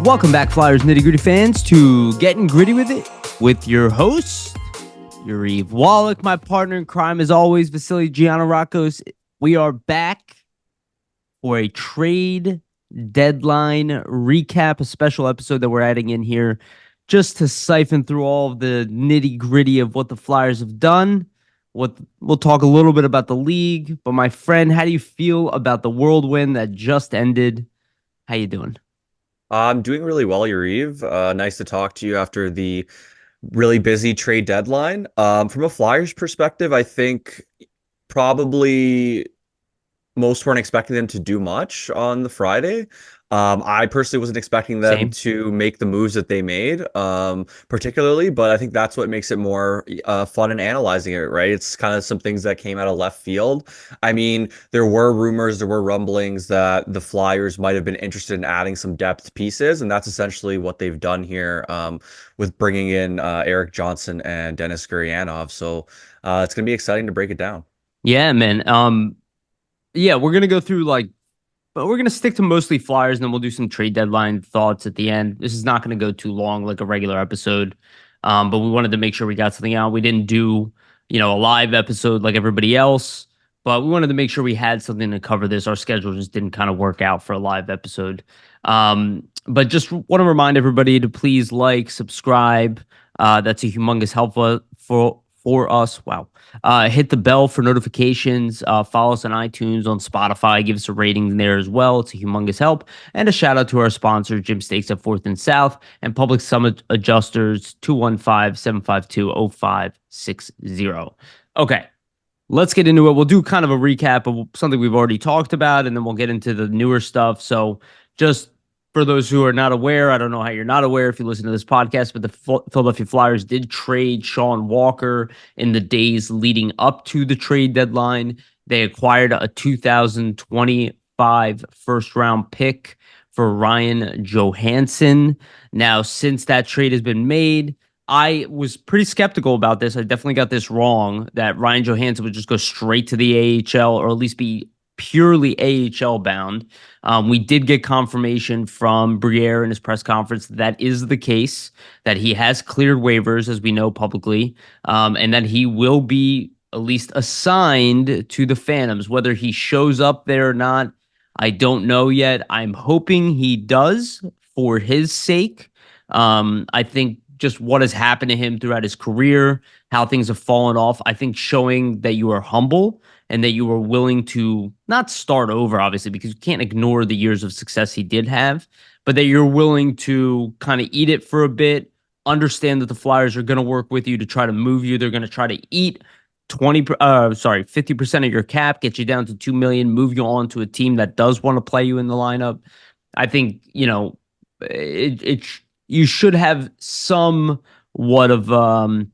Welcome back, Flyers Nitty Gritty fans, to Getting Gritty with It with your host, Yariv. Wolok, my partner in crime, as always, Vasili, Gianarakos. We are back for a trade deadline recap, a special episode that we're adding in here just to siphon through all of the nitty gritty of what the Flyers have done. We'll talk a little bit about the league. But my friend, how do you feel about the whirlwind that just ended? How you doing? I'm doing really well, Yariv. Nice to talk to you after the really busy trade deadline. From a Flyers perspective, I think probably most weren't expecting them to do much on the Friday. I personally wasn't expecting them Same. to make the moves that they made, particularly, but I think that's what makes it more fun in analyzing it, right? It's kind of some things that came out of left field. I mean, there were rumors, there were rumblings that the Flyers might have been interested in adding some depth pieces, and that's essentially what they've done here with bringing in Erik Johnson and Denis Gurianov. So it's going to be exciting to break it down. Yeah, man. Yeah, we're gonna go through but we're gonna stick to mostly Flyers, and then we'll do some trade deadline thoughts at the end. This is not gonna go too long, like a regular episode. But we wanted to make sure we got something out. We didn't do, a live episode like everybody else, but we wanted to make sure we had something to cover this. Our schedule just didn't kind of work out for a live episode. But just want to remind everybody to please like, subscribe. That's a humongous help for us. Wow. Hit the bell for notifications. Follow us on iTunes, on Spotify. Give us a rating there as well. It's a humongous help. And a shout out to our sponsor, Jim Steaks at 4th and South, and Public Summit Adjusters, 215-752-0560. Okay, let's get into it. We'll do kind of a recap of something we've already talked about, and then we'll get into the newer stuff. So just for those who are not aware, I don't know how you're not aware if you listen to this podcast, but the Philadelphia Flyers did trade Sean Walker in the days leading up to the trade deadline. They acquired a 2025 first-round pick for Ryan Johanson. Now, since that trade has been made, I was pretty skeptical about this. I definitely got this wrong, that Ryan Johanson would just go straight to the AHL, or at least be purely AHL bound. We did get confirmation from Briere in his press conference that is the case, that he has cleared waivers, as we know publicly, and that he will be at least assigned to the Phantoms. Whether he shows up there or not, I don't know yet. I'm hoping he does for his sake. I think just what has happened to him throughout his career, how things have fallen off, I think showing that you are humble and that you were willing to not start over, obviously, because you can't ignore the years of success he did have, but that you're willing to kind of eat it for a bit, understand that the Flyers are going to work with you to try to move you. They're going to try to eat 50% of your cap, get you down to 2 million, move you on to a team that does want to play you in the lineup. I think, you should have somewhat of a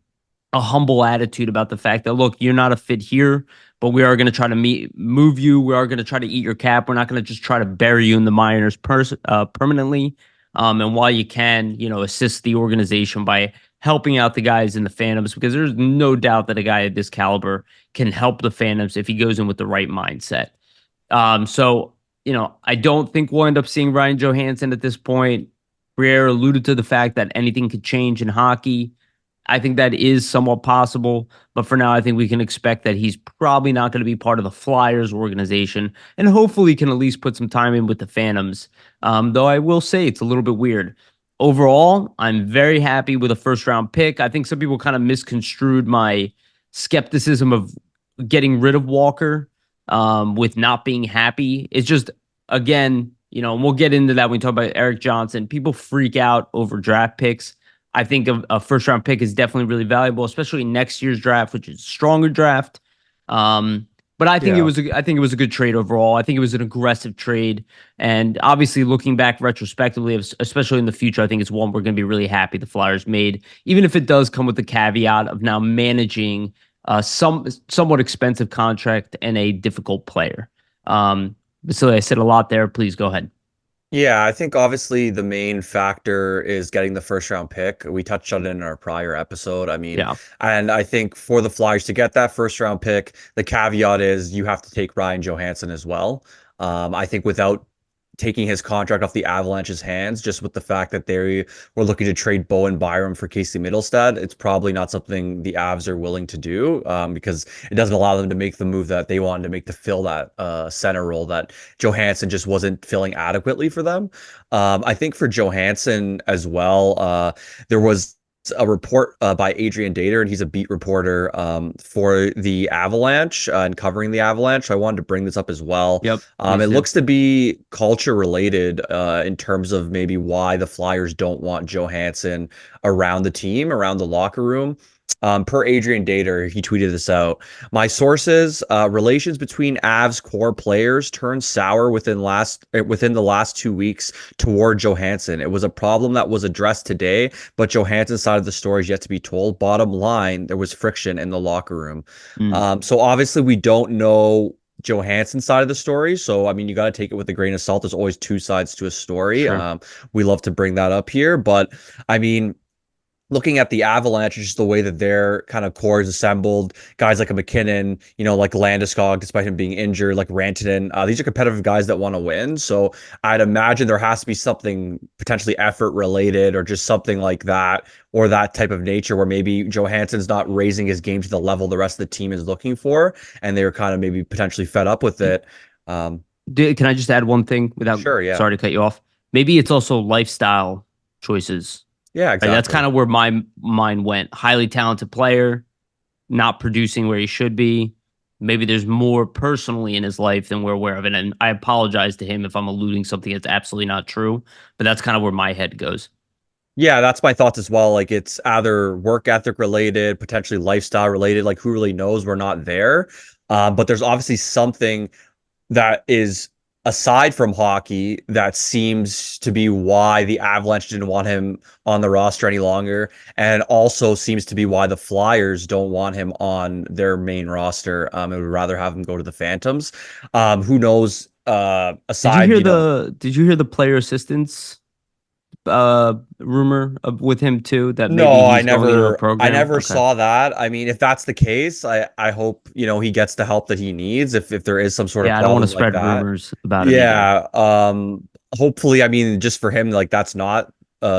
humble attitude about the fact that, look, you're not a fit here, but we are going to try to move you. We are going to try to eat your cap. We're not going to just try to bury you in the minors permanently. And while you can, assist the organization by helping out the guys in the Phantoms, because there's no doubt that a guy of this caliber can help the Phantoms if he goes in with the right mindset. So, I don't think we'll end up seeing Ryan Johanson at this point. Briere alluded to the fact that anything could change in hockey. I think that is somewhat possible, but for now, I think we can expect that he's probably not going to be part of the Flyers organization, and hopefully can at least put some time in with the Phantoms. Though I will say it's a little bit weird. Overall, I'm very happy with a first-round pick. I think some people kind of misconstrued my skepticism of getting rid of Walker with not being happy. It's just, again, and we'll get into that when we talk about Erik Johnson. People freak out over draft picks. I think a first round pick is definitely really valuable, especially next year's draft, which is a stronger draft. But I think it was a good trade overall. I think it was an aggressive trade, and obviously looking back retrospectively, especially in the future, I think it's one we're going to be really happy the Flyers made, even if it does come with the caveat of now managing somewhat expensive contract and a difficult player. Vasili, I said a lot there. Please go ahead. Yeah, I think obviously the main factor is getting the first round pick. We touched on it in our prior episode. I mean, Yeah. and I think for the Flyers to get that first round pick, the caveat is you have to take Ryan Johanson as well. I think without taking his contract off the Avalanche's hands, just with the fact that they were looking to trade Bowen Byram for Casey Middlestad. It's probably not something the Avs are willing to do, because it doesn't allow them to make the move that they wanted to make to fill that center role that Johanson just wasn't filling adequately for them. I think for Johanson as well, there was a report by Adrian Dater, and he's a beat reporter for the Avalanche and covering the Avalanche. So I wanted to bring this up as well. Yep, It please do. looks to be culture related in terms of maybe why the Flyers don't want Johansson around the team, around the locker room. Per Adrian Dater, he tweeted this out. My sources, relations between Avs core players turned sour within the last 2 weeks toward Johansson. It was a problem that was addressed today, but Johansson's side of the story is yet to be told. Bottom line, there was friction in the locker room. Mm, So obviously we don't know Johansson's side of the story. So, I mean, you got to take it with a grain of salt. There's always two sides to a story. sure. We love to bring that up here. But, I mean, looking at the Avalanche, just the way that their kind of core is assembled, guys like a McKinnon, like Landeskog, despite him being injured, like Rantanen, these are competitive guys that want to win. So I'd imagine there has to be something potentially effort related or just something like that, or that type of nature where maybe Johansson's not raising his game to the level the rest of the team is looking for, and they're kind of maybe potentially fed up with it. Um, Can I just add one thing without, sure, yeah. sorry to cut you off? Maybe it's also lifestyle choices. Yeah, Right? That's exactly. kind of where my mind went. Highly talented player, not producing where he should be. Maybe there's more personally in his life than we're aware of. And I apologize to him if I'm alluding something that's absolutely not true, but that's kind of where my head goes. Yeah, that's my thoughts as well. Like it's either work ethic related, potentially lifestyle related. Like who really knows? We're not there. But there's obviously something that is aside from hockey that seems to be why the Avalanche didn't want him on the roster any longer, and also seems to be why the Flyers don't want him on their main roster. And would rather have him go to the Phantoms. Who knows? Aside, Did you hear the player assistance rumor with him too, that maybe No, he's going into a I program? never Okay. saw that. I mean, if that's the case, I hope, he gets the help that he needs if there is some sort of Yeah, I don't want to problem like spread that. rumors about him either. Yeah, hopefully, I mean, just for him, like that's not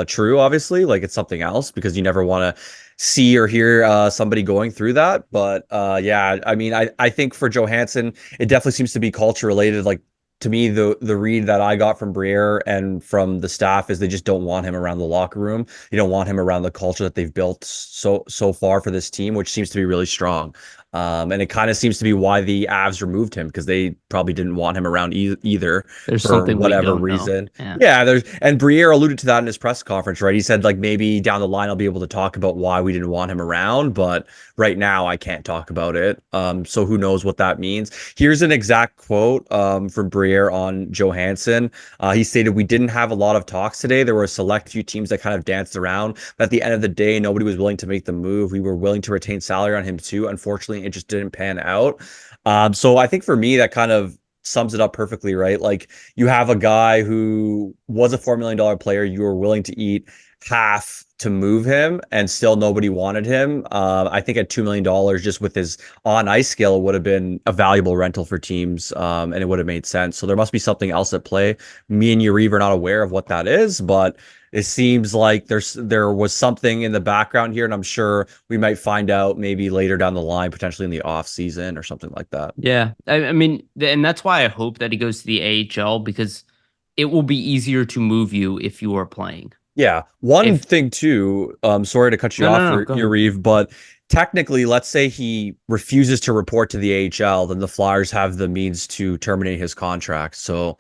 true, obviously. Like it's something else because you never want to see or hear somebody going through that. But yeah, I mean, I think for Johansson, it definitely seems to be culture related. Like to me, the read that I got from Briere and from the staff is they just don't want him around the locker room. They don't want him around the culture that they've built so far for this team, which seems to be really strong. And it kind of seems to be why the Avs removed him because they probably didn't want him around either There's for something we whatever don't know. reason. Yeah. Yeah, and Briere alluded to that in his press conference, right? He said like maybe down the line I'll be able to talk about why we didn't want him around, but right now I can't talk about it. So who knows what that means? Here's an exact quote from Briere on Johansson. He stated, "We didn't have a lot of talks today. There were a select few teams that kind of danced around, but at the end of the day, nobody was willing to make the move. We were willing to retain salary on him too. Unfortunately, it just didn't pan out." So I think for me that kind of sums it up perfectly, right? Like you have a guy who was a $4 million player. You were willing to eat half to move him, and still nobody wanted him. I think at $2 million, just with his on ice skill, would have been a valuable rental for teams, and it would have made sense. So there must be something else at play. Me and Yariv are not aware of what that is, but it seems like there was something in the background here, and I'm sure we might find out maybe later down the line, potentially in the off season or something like that. Yeah. I mean, and that's why I hope that he goes to the AHL because it will be easier to move you if you are playing. Yeah. One If thing too, sorry to cut you no, off, no, no, go ahead. Yariv, but technically, let's say he refuses to report to the AHL, then the Flyers have the means to terminate his contract. So,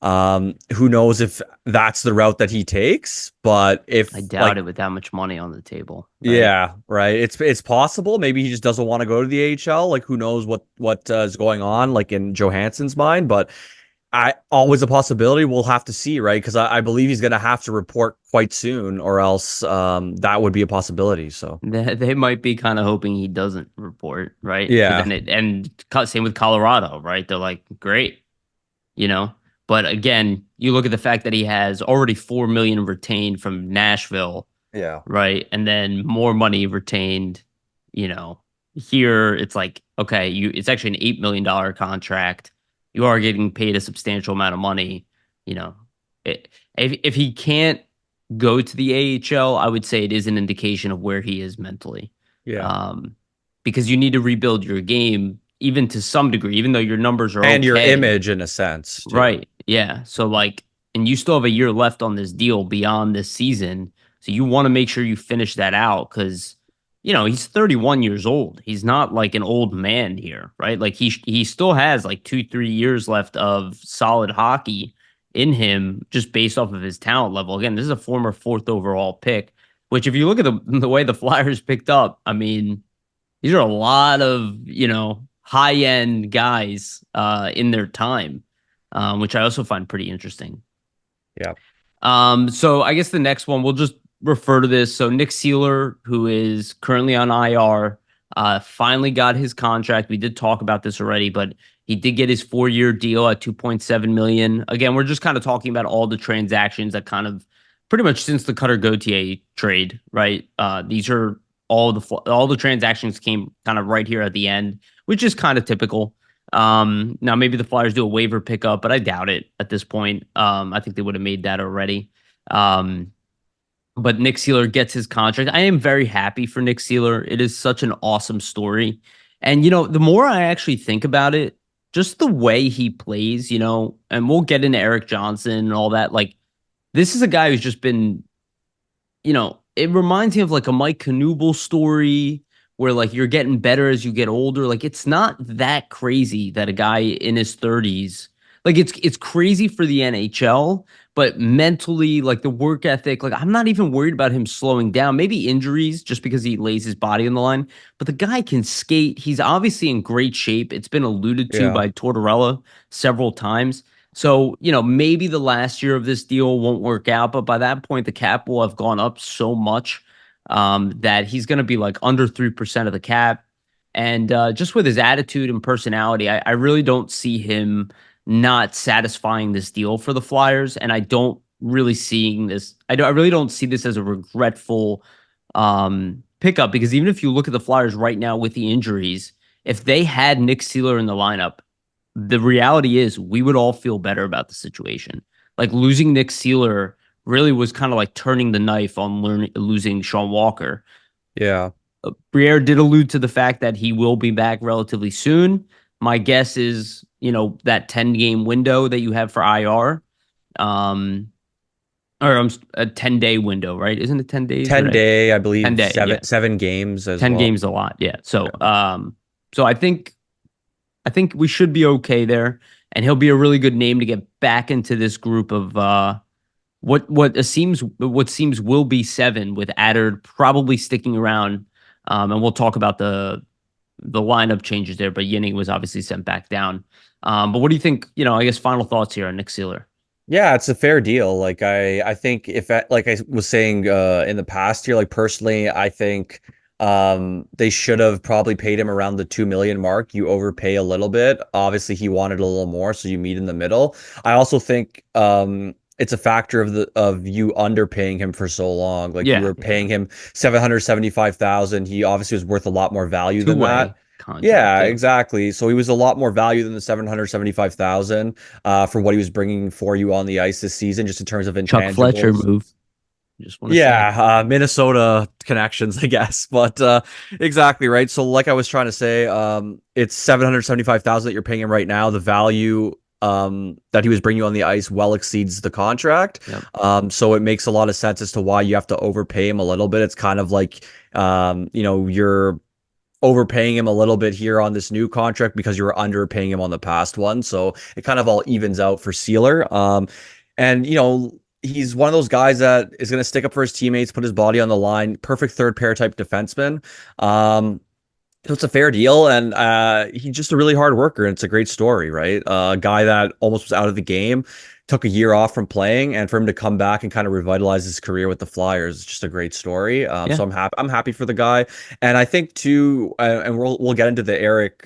who knows if that's the route that he takes, but I if doubt like it with that much money on the table, right? yeah, right. It's possible. Maybe he just doesn't want to go to the AHL. Like who knows what is going on like in Johansson's mind, but I always a possibility. We'll have to see, right? Because I believe he's going to have to report quite soon, or else that would be a possibility. So They might be kind of hoping he doesn't report, right? Because yeah, then same with Colorado, right? They're like, great, you know. But again, you look at the fact that he has already 4 million retained from Nashville, yeah, right? And then more money retained, you know. Here it's like, okay, it's actually an $8 million contract. You are getting paid a substantial amount of money. you know, if he can't go to the AHL, I would say it is an indication of where he is mentally. Yeah. Um, because you need to rebuild your game even to some degree, even though your numbers are And your okay. image in a sense too. Right. Yeah. So like, and you still have a year left on this deal beyond this season. So you want to make sure you finish that out because, he's 31 years old. He's not like an old man here, right? Like he still has like 2, 3 years left of solid hockey in him just based off of his talent level. Again, this is a former fourth overall pick, which if you look at the way the Flyers picked up, I mean, these are a lot of, high end guys in their time, which I also find pretty interesting. Yeah. So I guess the next one we'll just refer to this. So Nick Seeler, who is currently on IR, finally got his contract. We did talk about this already, but he did get his 4-year deal at 2.7 million. Again, we're just kind of talking about all the transactions that kind of pretty much since the Cutter Gauthier trade, right? These are all the transactions came kind of right here at the end, which is kind of typical. Now maybe the Flyers do a waiver pickup, but I doubt it at this point. I think they would have made that already. Um, but Nick Seeler gets his contract. I am very happy for Nick Seeler. It is such an awesome story. And the more I actually think about it, just the way he plays, and we'll get into Eric Johnson and all that. Like, this is a guy who's just been, it reminds me of like a Mike Knuble story where like you're getting better as you get older. Like it's not that crazy that a guy in his 30s, like it's crazy for the NHL, but mentally, like the work ethic, like I'm not even worried about him slowing down. Maybe injuries just because he lays his body on the line, but the guy can skate. He's obviously in great shape. It's been alluded to Yeah. by Tortorella several times. So, maybe the last year of this deal won't work out, but by that point, the cap will have gone up so much that he's going to be like under 3% of the cap. And just with his attitude and personality, I really don't see him not satisfying this deal for the Flyers. And I don't really seeing this. I really don't see this as a regretful pickup because even if you look at the Flyers right now with the injuries, if they had Nick Seeler in the lineup, the reality is we would all feel better about the situation. Like losing Nick Seeler really was kind of like turning the knife on losing Sean Walker. Yeah. Briere did allude to the fact that he will be back relatively soon. My guess is, that 10-game window that you have for IR, or a 10-day window, right? Isn't it 10 days? 10 day, I 10 believe day, yeah. seven games as 10 well. games a lot, yeah. So, Yeah. so I think we should be okay there, and he'll be a really good name to get back into this group of what seems will be 7 with Adder probably sticking around, and we'll talk about the lineup changes there. But Yinning was obviously sent back down. But what do you think? I guess final thoughts here on Nick Seeler. Yeah, it's a fair deal. Like I think if like I was saying in the past here, like personally, I think they should have probably paid him around the 2 million mark. You overpay a little bit. Obviously, he wanted a little more, so you meet in the middle. I also think it's a factor of you underpaying him for so long. Like you Yeah, were yeah. paying him 775,000. He obviously was worth a lot more value than that. Two-way contract. Yeah, Yeah. exactly. So he was a lot more value than the 775,000 for what he was bringing for you on the ice this season, just in terms of Chuck Fletcher intangibles. move. Just want to say. Yeah, Minnesota connections, I guess. But exactly right. So like I was trying to say, it's 775,000 that you're paying him right now. The value that he was bringing you on the ice well exceeds the contract. Yep. So it makes a lot of sense as to why you have to overpay him a little bit. It's kind of like you're overpaying him a little bit here on this new contract because you were underpaying him on the past one. So it kind of all evens out for Seeler. And he's one of those guys that is going to stick up for his teammates, put his body on the line. Perfect third pair type defenseman. So it's a fair deal, and he's just a really hard worker, and it's a great story, right? A guy that almost was out of the game, took a year off from playing, and for him to come back and kind of revitalize his career with the Flyers is just a great story. Yeah. So I'm happy. I'm happy for the guy, and I think too, and we'll get into the Eric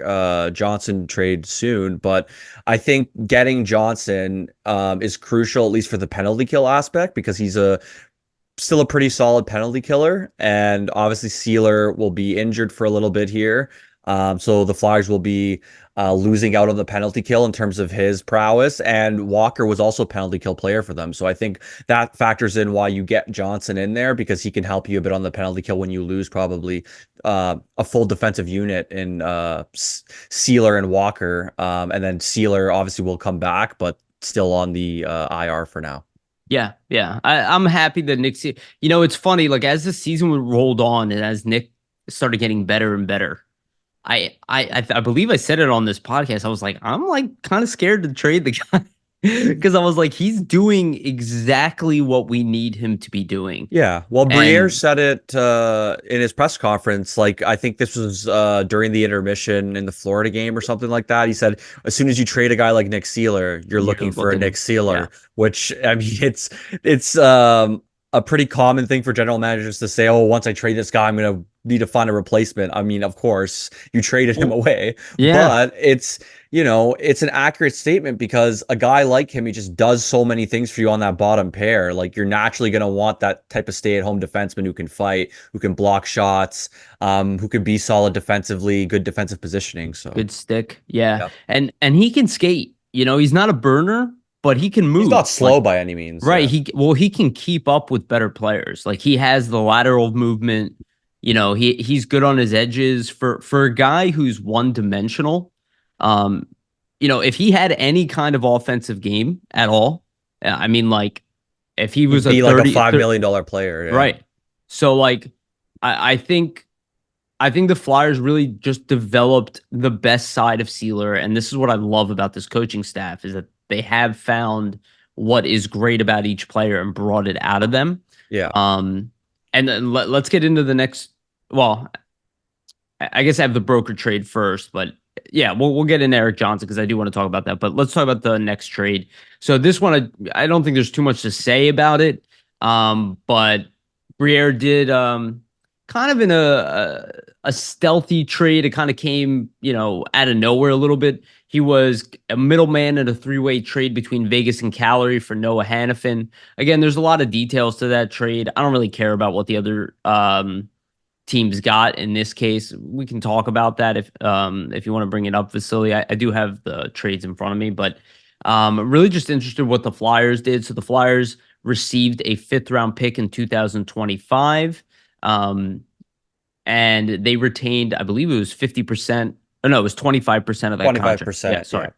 Johnson trade soon, but I think getting Johnson is crucial, at least for the penalty kill aspect, because he's still a pretty solid penalty killer, and obviously Seeler will be injured for a little bit here. So the Flyers will be losing out on the penalty kill in terms of his prowess. And Walker was also a penalty kill player for them. So I think that factors in why you get Johnson in there, because he can help you a bit on the penalty kill when you lose probably a full defensive unit in Seeler and Walker. And then Seeler obviously will come back, but still on the IR for now. Yeah, yeah. I'm happy that Nick. You know, it's funny. Like as the season rolled on and as Nick started getting better and better, I believe I said it on this podcast. I was like, I'm like kind of scared to trade the guy because I was like, he's doing exactly what we need him to be doing. Yeah, well, Briere And said it in his press conference. Like, I think this was during the intermission in the Florida game or something like that. He said, as soon as you trade a guy like Nick Seeler, you're you're looking for a Nick looking, yeah, Seeler. Which, I mean, it's a pretty common thing for general managers to say. Oh, once I trade this guy, I'm gonna need to find a replacement. I mean, of course, you traded him well, away, yeah. but it's an accurate statement because a guy like him, he just does so many things for you on that bottom pair. Like you're naturally going to want that type of stay-at-home defenseman who can fight, who can block shots, who can be solid defensively, good defensive positioning. So Good stick. Yeah. yeah, And he can skate. You know, he's not a burner, but he can he's move. not Like slow by any means. right, Yeah, he can keep up with better players. Like he has the lateral movement. You know, he's good on his edges for a guy who's one-dimensional. Um, you know, if he had any kind of offensive game at all, I mean like if he was he'd a be like a 30, $5 million player. Yeah, right. So like I think the Flyers really just developed the best side of Seeler, and this is what I love about this coaching staff is that they have found what is great about each player and brought it out of them. yeah. Um, and then let's get into the next. Well, I guess I have the broker trade first, but yeah, we'll get in Eric Johnson because I do want to talk about that. But let's talk about the next trade. So this one, I don't think there's too much to say about it. But Briere did kind of in a stealthy trade. It kind of came, you know, out of nowhere a little bit. He was a middleman in a three-way trade between Vegas and Calgary for Noah Hannafin. Again, there's a lot of details to that trade. I don't really care about what the other teams got in this case. We can talk about that if you want to bring it up, Vasili. I do have the trades in front of me, but really just interested what the Flyers did. So the Flyers received a fifth round pick in 2025. And they retained, I believe it was 50%. Oh, no, it was 25% of that contract. Yeah, 25%. Yeah. sorry.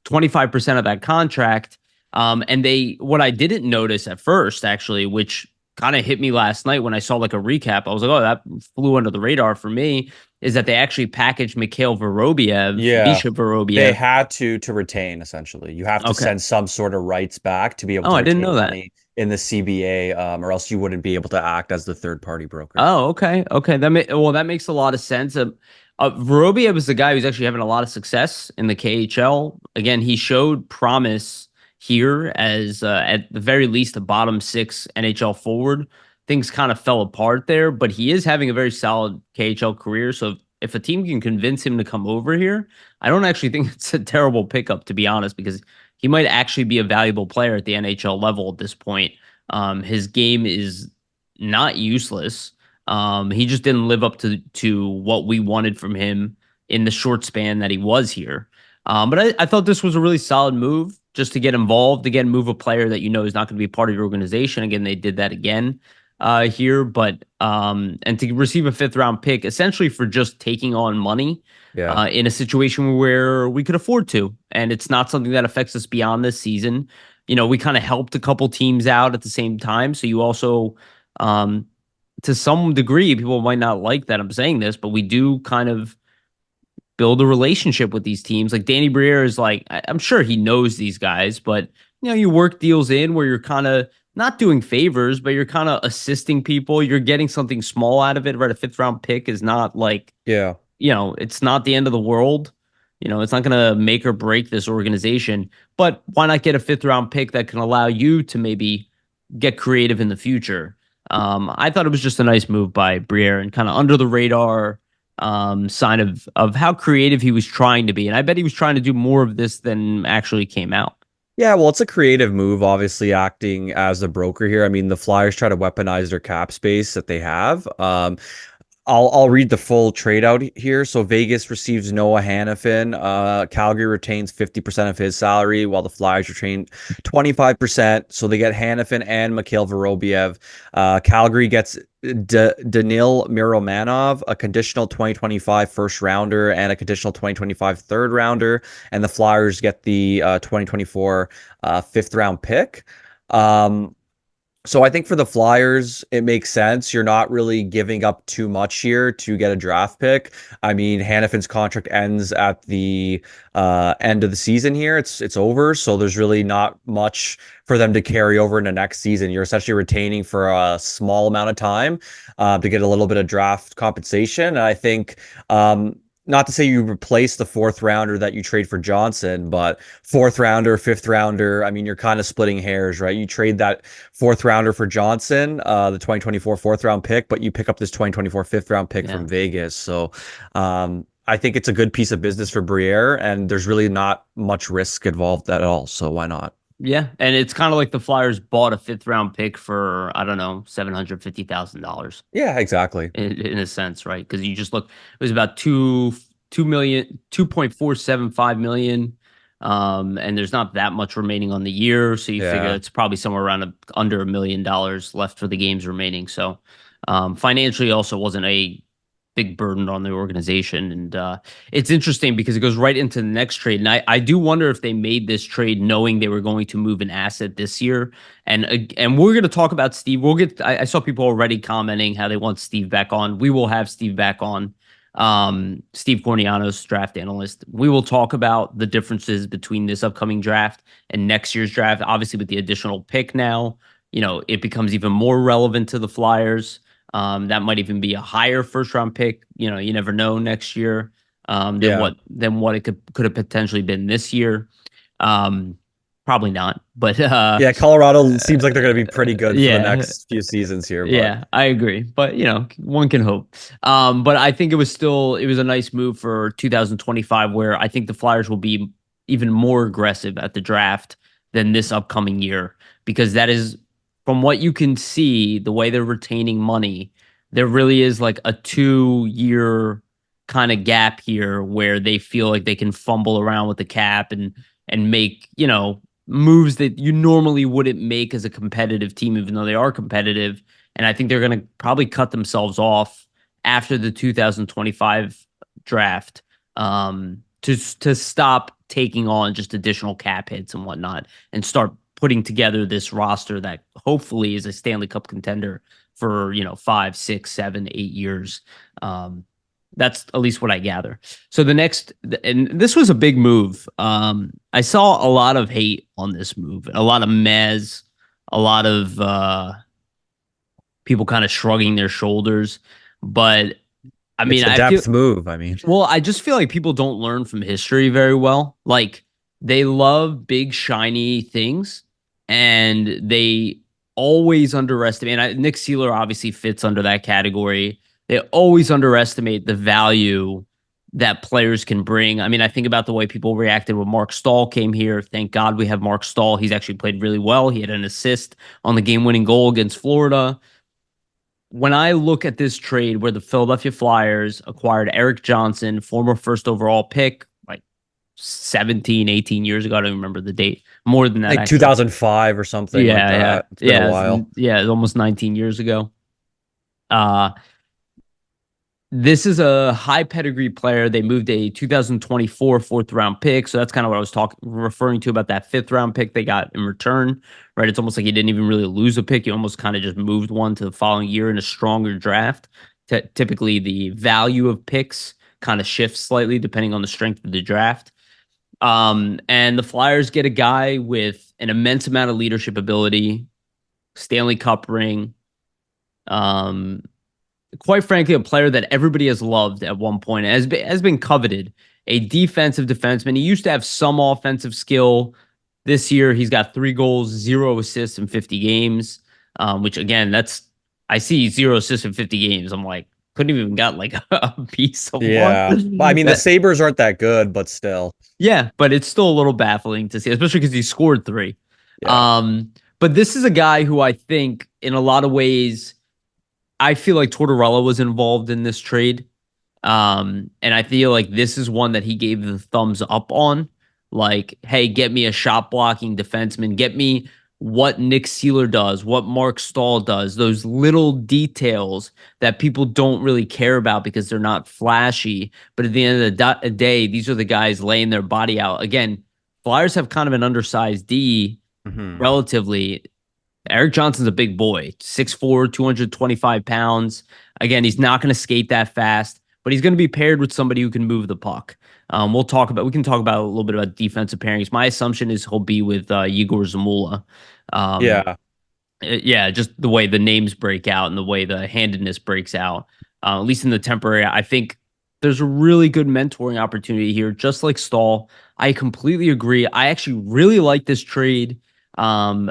25% of that contract. And what I didn't notice at first, actually, which kind of hit me last night when I saw like a recap, I was like, oh, that flew under the radar for me, is that they actually packaged Mikhail Yeah, Misha they Vorobiev. had to retain essentially. You have to Okay. send some sort of rights back to be able Oh, to I didn't retain know that. money in the CBA, or else you wouldn't be able to act as the third party broker. Oh, okay. Okay. That makes a lot of sense. Vorobiev is the guy who's actually having a lot of success in the KHL. Again, he showed promise here as at the very least a bottom six NHL forward. Things kind of fell apart there, but he is having a very solid KHL career. So if a team can convince him to come over here, I don't actually think it's a terrible pickup, to be honest, because he might actually be a valuable player at the NHL level at this point. His game is not useless. He just didn't live up to what we wanted from him in the short span that he was here. But I thought this was a really solid move just to get involved, again, move a player that you know is not going to be part of your organization. Again, they did that again here, but and to receive a fifth round pick essentially for just taking on money Yeah. in a situation where we could afford to, and it's not something that affects us beyond this season. You know, we kind of helped a couple teams out at the same time, so you also um, to some degree, people might not like that I'm saying this, but we do kind of build a relationship with these teams. Like Danny Briere is like, I'm sure he knows these guys, but you know, you work deals in where you're kind of not doing favors, but you're kind of assisting people. You're getting something small out of it, right? A fifth round pick is not like, Yeah. you know, it's not the end of the world. You know, it's not going to make or break this organization, but why not get a fifth round pick that can allow you to maybe get creative in the future? I thought it was just a nice move by Briere and kind of under the radar sign of how creative he was trying to be. And I bet he was trying to do more of this than actually came out. Yeah, well, it's a creative move, obviously, acting as a broker here. I mean, the Flyers try to weaponize their cap space that they have. I'll read the full trade out here. So Vegas receives Noah Hannafin. Calgary retains 50% of his salary, while the Flyers retain 25%. So they get Hannafin and Mikhail Vorobiev. Calgary gets Danil Miromanov, a conditional 2025 first rounder and a conditional 2025 third rounder, and the Flyers get the 2024 fifth round pick. So I think for the Flyers, it makes sense. You're not really giving up too much here to get a draft pick. I mean, Hannafin's contract ends at the end of the season here. It's over, so there's really not much for them to carry over into next season. You're essentially retaining for a small amount of time to get a little bit of draft compensation. And I think not to say you replace the fourth rounder that you trade for Johnson, but fourth rounder, fifth rounder, I mean, you're kind of splitting hairs, right? You trade that fourth rounder for Johnson, the 2024 fourth round pick, but you pick up this 2024 fifth round pick Yeah. from Vegas. So I think it's a good piece of business for Briere, and there's really not much risk involved at all. So why not? Yeah, and it's kind of like the Flyers bought a fifth round pick for, I don't know, $750,000 Yeah, exactly. in a sense, right? Because you just look, it was about 2 million, 2.475 million, and there's not that much remaining on the year, so you figure Yeah. it's probably somewhere around under $1 million left for the games remaining. So financially, also wasn't a big burden on the organization. And it's interesting because it goes right into the next trade. And I do wonder if they made this trade knowing they were going to move an asset this year. And we're going to talk about Steve. I saw people already commenting how they want Steve back on. We will have Steve back on. Steve Cornianos, draft analyst. We will talk about the differences between this upcoming draft and next year's draft. Obviously, with the additional pick now, it becomes even more relevant to the Flyers. That might even be a higher first round pick. You never know next year than Yeah. what it could have potentially been this year. Probably not, but Yeah, Colorado seems like they're going to be pretty good for the yeah, next few seasons here, but yeah, I agree. But one can hope. But I think it was a nice move for 2025, where I think the Flyers will be even more aggressive at the draft than this upcoming year, because that is, from what you can see, the way they're retaining money, there really is like a 2 year kind of gap here where they feel like they can fumble around with the cap and make, moves that you normally wouldn't make as a competitive team, even though they are competitive. And I think they're going to probably cut themselves off after the 2025 draft, to stop taking on just additional cap hits and whatnot, and start putting together this roster that hopefully is a Stanley Cup contender for 5, 6, 7, 8 years. That's at least what I gather. So and this was a big move. I saw a lot of hate on this move, a lot of mez, a lot of people kind of shrugging their shoulders. But I it's mean, a I feel depth move. I mean, well, I just feel like people don't learn from history very well. Like, they love big shiny things, and they always underestimate. And Nick Seeler obviously fits under that category. They always underestimate the value that players can bring. I mean, I think about the way people reacted when Mark Stahl came here. Thank God we have Mark Stahl. He's actually played really well. He had an assist on the game-winning goal against Florida. When I look at this trade where the Philadelphia Flyers acquired Eric Johnson, former first overall pick, like 17, 18 years ago. I don't remember the date. More than that, like actually. 2005 or something like Yeah, yeah, that. It's been a yeah. while. It's almost 19 years ago. Uh, this is a high pedigree player. They moved a 2024 fourth round pick. So that's kind of what I was referring to about that fifth round pick they got in return, right? It's almost like you didn't even really lose a pick. You almost kind of just moved one to the following year in a stronger draft. Typically, the value of picks kind of shifts slightly depending on the strength of the draft. And the Flyers get a guy with an immense amount of leadership ability, Stanley Cup ring, um, quite frankly, a player that everybody has loved at one point, has been coveted. A defensive defenseman. He used to have some offensive skill. This year, he's got 3 goals, 0 assists in 50 games. Which again, I see 0 assists in 50 games. I'm like, couldn't even got like a piece of Yeah. Well, I one. mean, the Sabres aren't that good, but still. Yeah, but it's still a little baffling to see, especially because he scored 3. Yeah. Um, but this is a guy who I think, in a lot of ways, I feel like Tortorella was involved in this trade. And I feel like this is one that he gave the thumbs up on. Like, hey, get me a shot blocking defenseman. Get me what Nick Seeler does, what Mark Stahl does, those little details that people don't really care about because they're not flashy. But at the end of the day, these are the guys laying their body out. Again, Flyers have kind of an undersized D Hmm. relatively. Eric Johnson's a big boy, 6'4", 225 pounds. Again, he's not going to skate that fast, but he's going to be paired with somebody who can move the puck. We can talk about a little bit about defensive pairings. My assumption is he'll be with Igor Zamula. Um, Yeah. yeah, just the way the names break out and the way the handedness breaks out, at least in the temporary. I think there's a really good mentoring opportunity here, just like Stahl. I completely agree. I actually really like this trade um,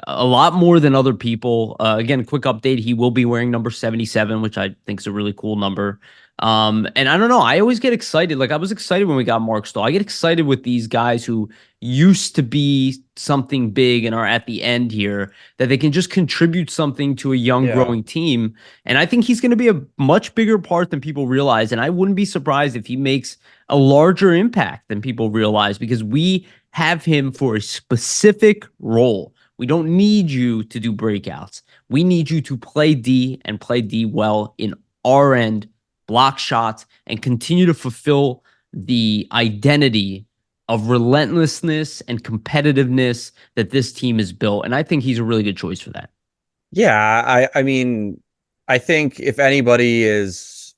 a lot more than other people. Again, quick update: he will be wearing number 77, which I think is a really cool number. And I don't know. I always get excited. Like I was excited when we got Mark Stahl. I get excited with these guys who used to be something big and are at the end here that they can just contribute something to a young Yeah. growing team. And I think he's going to be a much bigger part than people realize. And I wouldn't be surprised if he makes a larger impact than people realize because we have him for a specific role. We don't need you to do breakouts. We need you to play D and play D well in our end, block shots, and continue to fulfill the identity of relentlessness and competitiveness that this team has built. And I think he's a really good choice for that. Yeah, I mean, I think if anybody is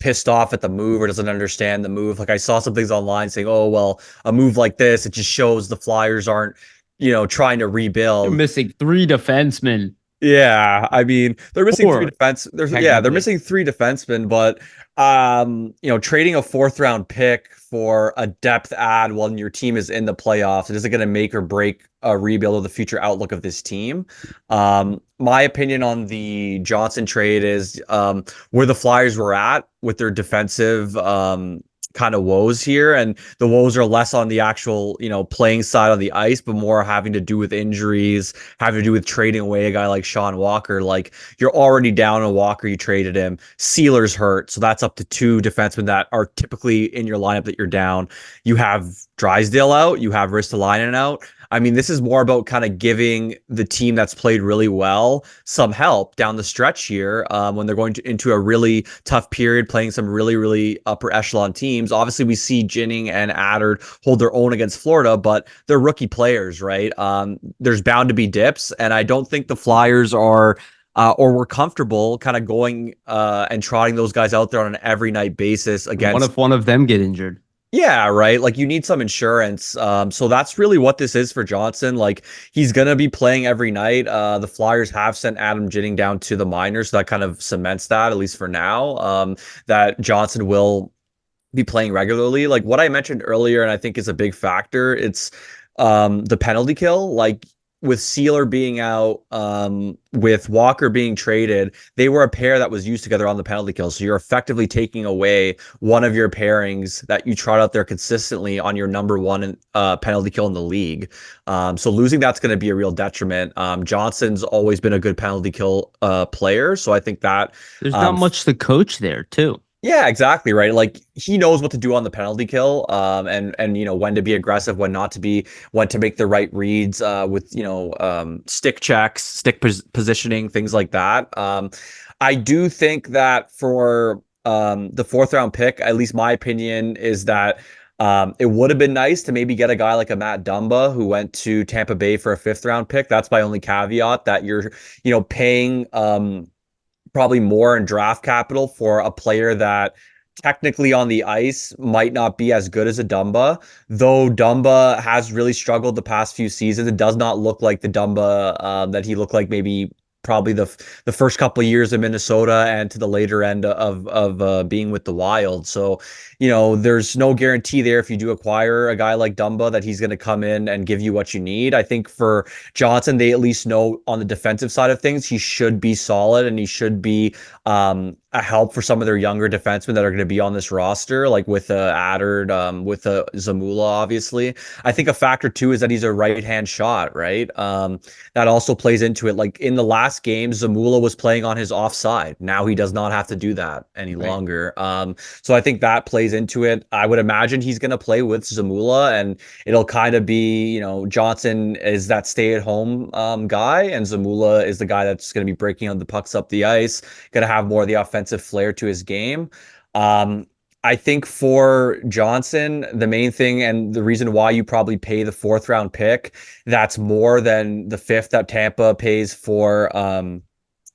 pissed off at the move or doesn't understand the move, like I saw some things online saying, "Oh, well, a move like this, it just shows the Flyers aren't, trying to They're rebuild." missing three defensemen, Yeah, I mean, they're missing three four defense. They're technically. missing three defensemen, but trading a fourth round pick for a depth add when your team is in the playoffs, it isn't going to make or break a rebuild of the future outlook of this team. My opinion on the Johnson trade is where the Flyers were at with their defensive kind of woes here, and the woes are less on the actual playing side on the ice, but more having to do with injuries, having to do with trading away a guy like Sean Walker. Like you're already down on Walker, you traded him. Sealer's hurt, so that's up to two defensemen that are typically in your lineup that you're down. You have Drysdale out, you have Ristolainen out. I mean, this is more about kind of giving the team that's played really well some help down the stretch here when they're going into a really tough period, playing some really, really upper echelon teams. Obviously, we see Ginning and Adder hold their own against Florida, but they're rookie players, right? There's bound to be dips, and I don't think the Flyers are or we're comfortable kind of going and trotting those guys out there on an every night basis What against. if one of them get injured? Yeah, right. Like you need some insurance. So that's really what this is for Johnson. Like he's gonna be playing every night. The Flyers have sent Adam Ginning down to the minors, so that kind of cements that, at least for now. That Johnson will be playing regularly. Like what I mentioned earlier, and I think is a big factor, it's the penalty kill. Like with Seeler being out, with Walker being traded, they were a pair that was used together on the penalty kill. So you're effectively taking away one of your pairings that you trot out there consistently on your number one penalty kill in the league. So losing that's going to be a real detriment. Johnson's always been a good penalty kill player, so I think that There's not um, much to coach there, too. yeah, exactly right. Like he knows what to do on the penalty kill, and when to be aggressive, when not to be, when to make the right reads, with stick checks, positioning, things like that. I do think that for the fourth round pick, at least my opinion is that it would have been nice to maybe get a guy like a Matt Dumba who went to Tampa Bay for a fifth round pick. That's my only caveat, that you're paying probably more in draft capital for a player that technically on the ice might not be as good as a Dumba. Though Dumba has really struggled the past few seasons, it does not look like the Dumba that he looked like maybe probably the first couple of years in Minnesota and to the later end of being with the Wild. So, there's no guarantee there if you do acquire a guy like Dumba that he's going to come in and give you what you need. I think for Johnson, they at least know on the defensive side of things, he should be solid and he should be a help for some of their younger defensemen that are going to be on this roster, like with Addard, with Zamula, obviously. I think a factor too is that he's a right-hand shot, right? That also plays into it. Like in the last game, Zamula was playing on his offside. Now he does not have to do that any Right. longer. So I think that plays into it. I would imagine he's going to play with Zamula, and it'll kind of be, Johnson is that stay-at-home guy, and Zamula is the guy that's going to be breaking on the pucks up the ice, going to have more of the offensive flair to his game. I think for Johnson, the main thing and the reason why you probably pay the fourth round pick, that's more than the fifth that Tampa pays for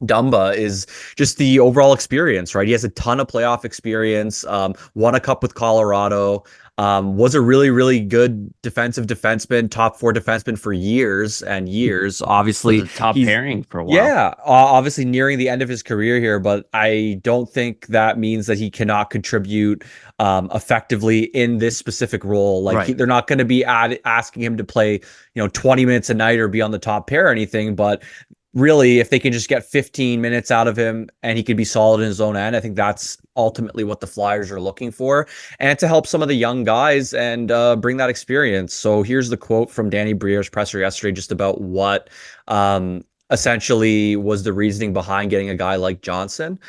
Dumba, is just the overall experience, right? He has a ton of playoff experience, won a cup with Colorado, was a really, really good defensive defenseman, top four defenseman for years and years. Was Obviously, a top he's pairing for a while. yeah, obviously nearing the end of his career here, but I don't think that means that he cannot contribute effectively in this specific role. Like Right. they're not going to be asking him to play, 20 minutes a night or be on the top pair or anything, but really, if they can just get 15 minutes out of him and he can be solid in his own end, I think that's ultimately what the Flyers are looking for, and to help some of the young guys and bring that experience. So here's the quote from Danny Briere's presser yesterday, just about what essentially was the reasoning behind getting a guy like Johnson.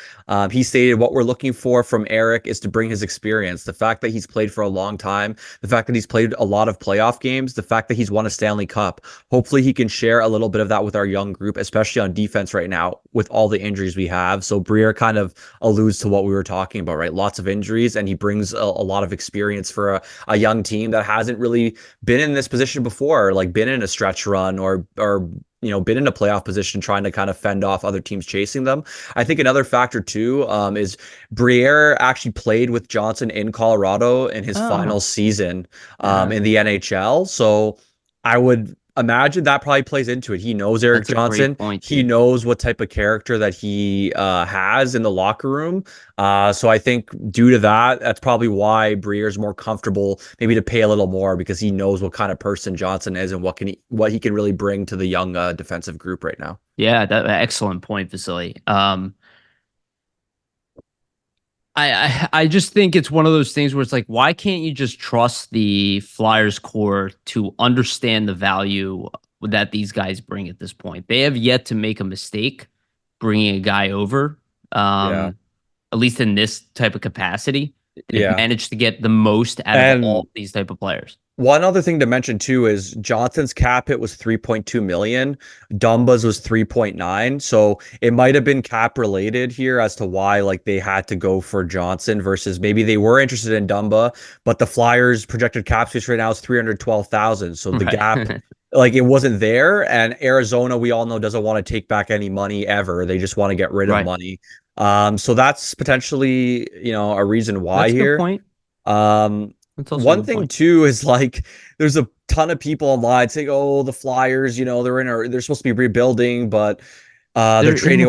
He stated, "What we're looking for from Eric is to bring his experience, the fact that he's played for a long time, the fact that he's played a lot of playoff games, the fact that he's won a Stanley Cup. Hopefully he can share a little bit of that with our young group, especially on defense right now with all the injuries we have." So Briere kind of alludes to what we were talking about, right? Lots of injuries, and he brings a lot of experience for a young team that hasn't really been in this position before, like been in a stretch run or been in a playoff position trying to kind of fend off other teams chasing them. I think another factor too is Briere actually played with Johnson in Colorado in his Oh, final season yeah. in the NHL. So I would imagine that probably plays into it. He knows Eric That's a great Johnson. point, He too. knows what type of character that he has in the locker room. So I think due to that, that's probably why Briere's more comfortable maybe to pay a little more, because he knows what kind of person Johnson is and what he can really bring to the young defensive group right now. Yeah, that excellent point, Vasili. I just think it's one of those things where it's like, why can't you just trust the Flyers core to understand the value that these guys bring at this point? They have yet to make a mistake bringing a guy over, Yeah. at least in this type of capacity. They've Yeah. managed to get the most out of all And of these type of players. one other thing to mention too is Johnson's cap hit was 3.2 million. Dumba's was 3.9. So it might have been cap related here as to why like they had to go for Johnson versus maybe they were interested in Dumba, but the Flyers projected cap space right now is 312,000. So the gap, Right. like it wasn't there. And Arizona, we all know, doesn't want to take back any money ever. They just want to get rid of Right. money. So that's potentially, a reason why That's a good here. point. Um, That's also a One good thing point. too is like there's a ton of people online saying, "Oh, the Flyers, they're supposed to be rebuilding, but they're They're in trading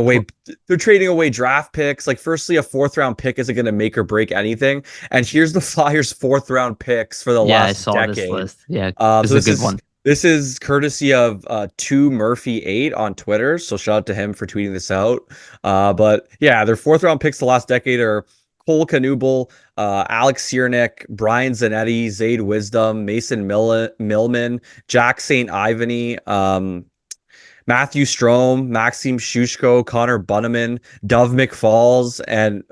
the away draft picks. Like, firstly, a fourth round pick isn't going to make or break anything. And here's the Flyers' fourth round picks for the Yeah, I last saw this decade. list. Yeah, this So is a this good is one. this is courtesy of 2Murphy8 on Twitter. So shout out to him for tweeting this out. But yeah, their fourth round picks the last decade are Cole Knubel, Alex Ciernik, Brian Zanetti, Zaid Wisdom, Mason Millman, Jack St. Ivany, Matthew Strome, Maxim Shushko, Connor Bunneman, Dove McFalls, and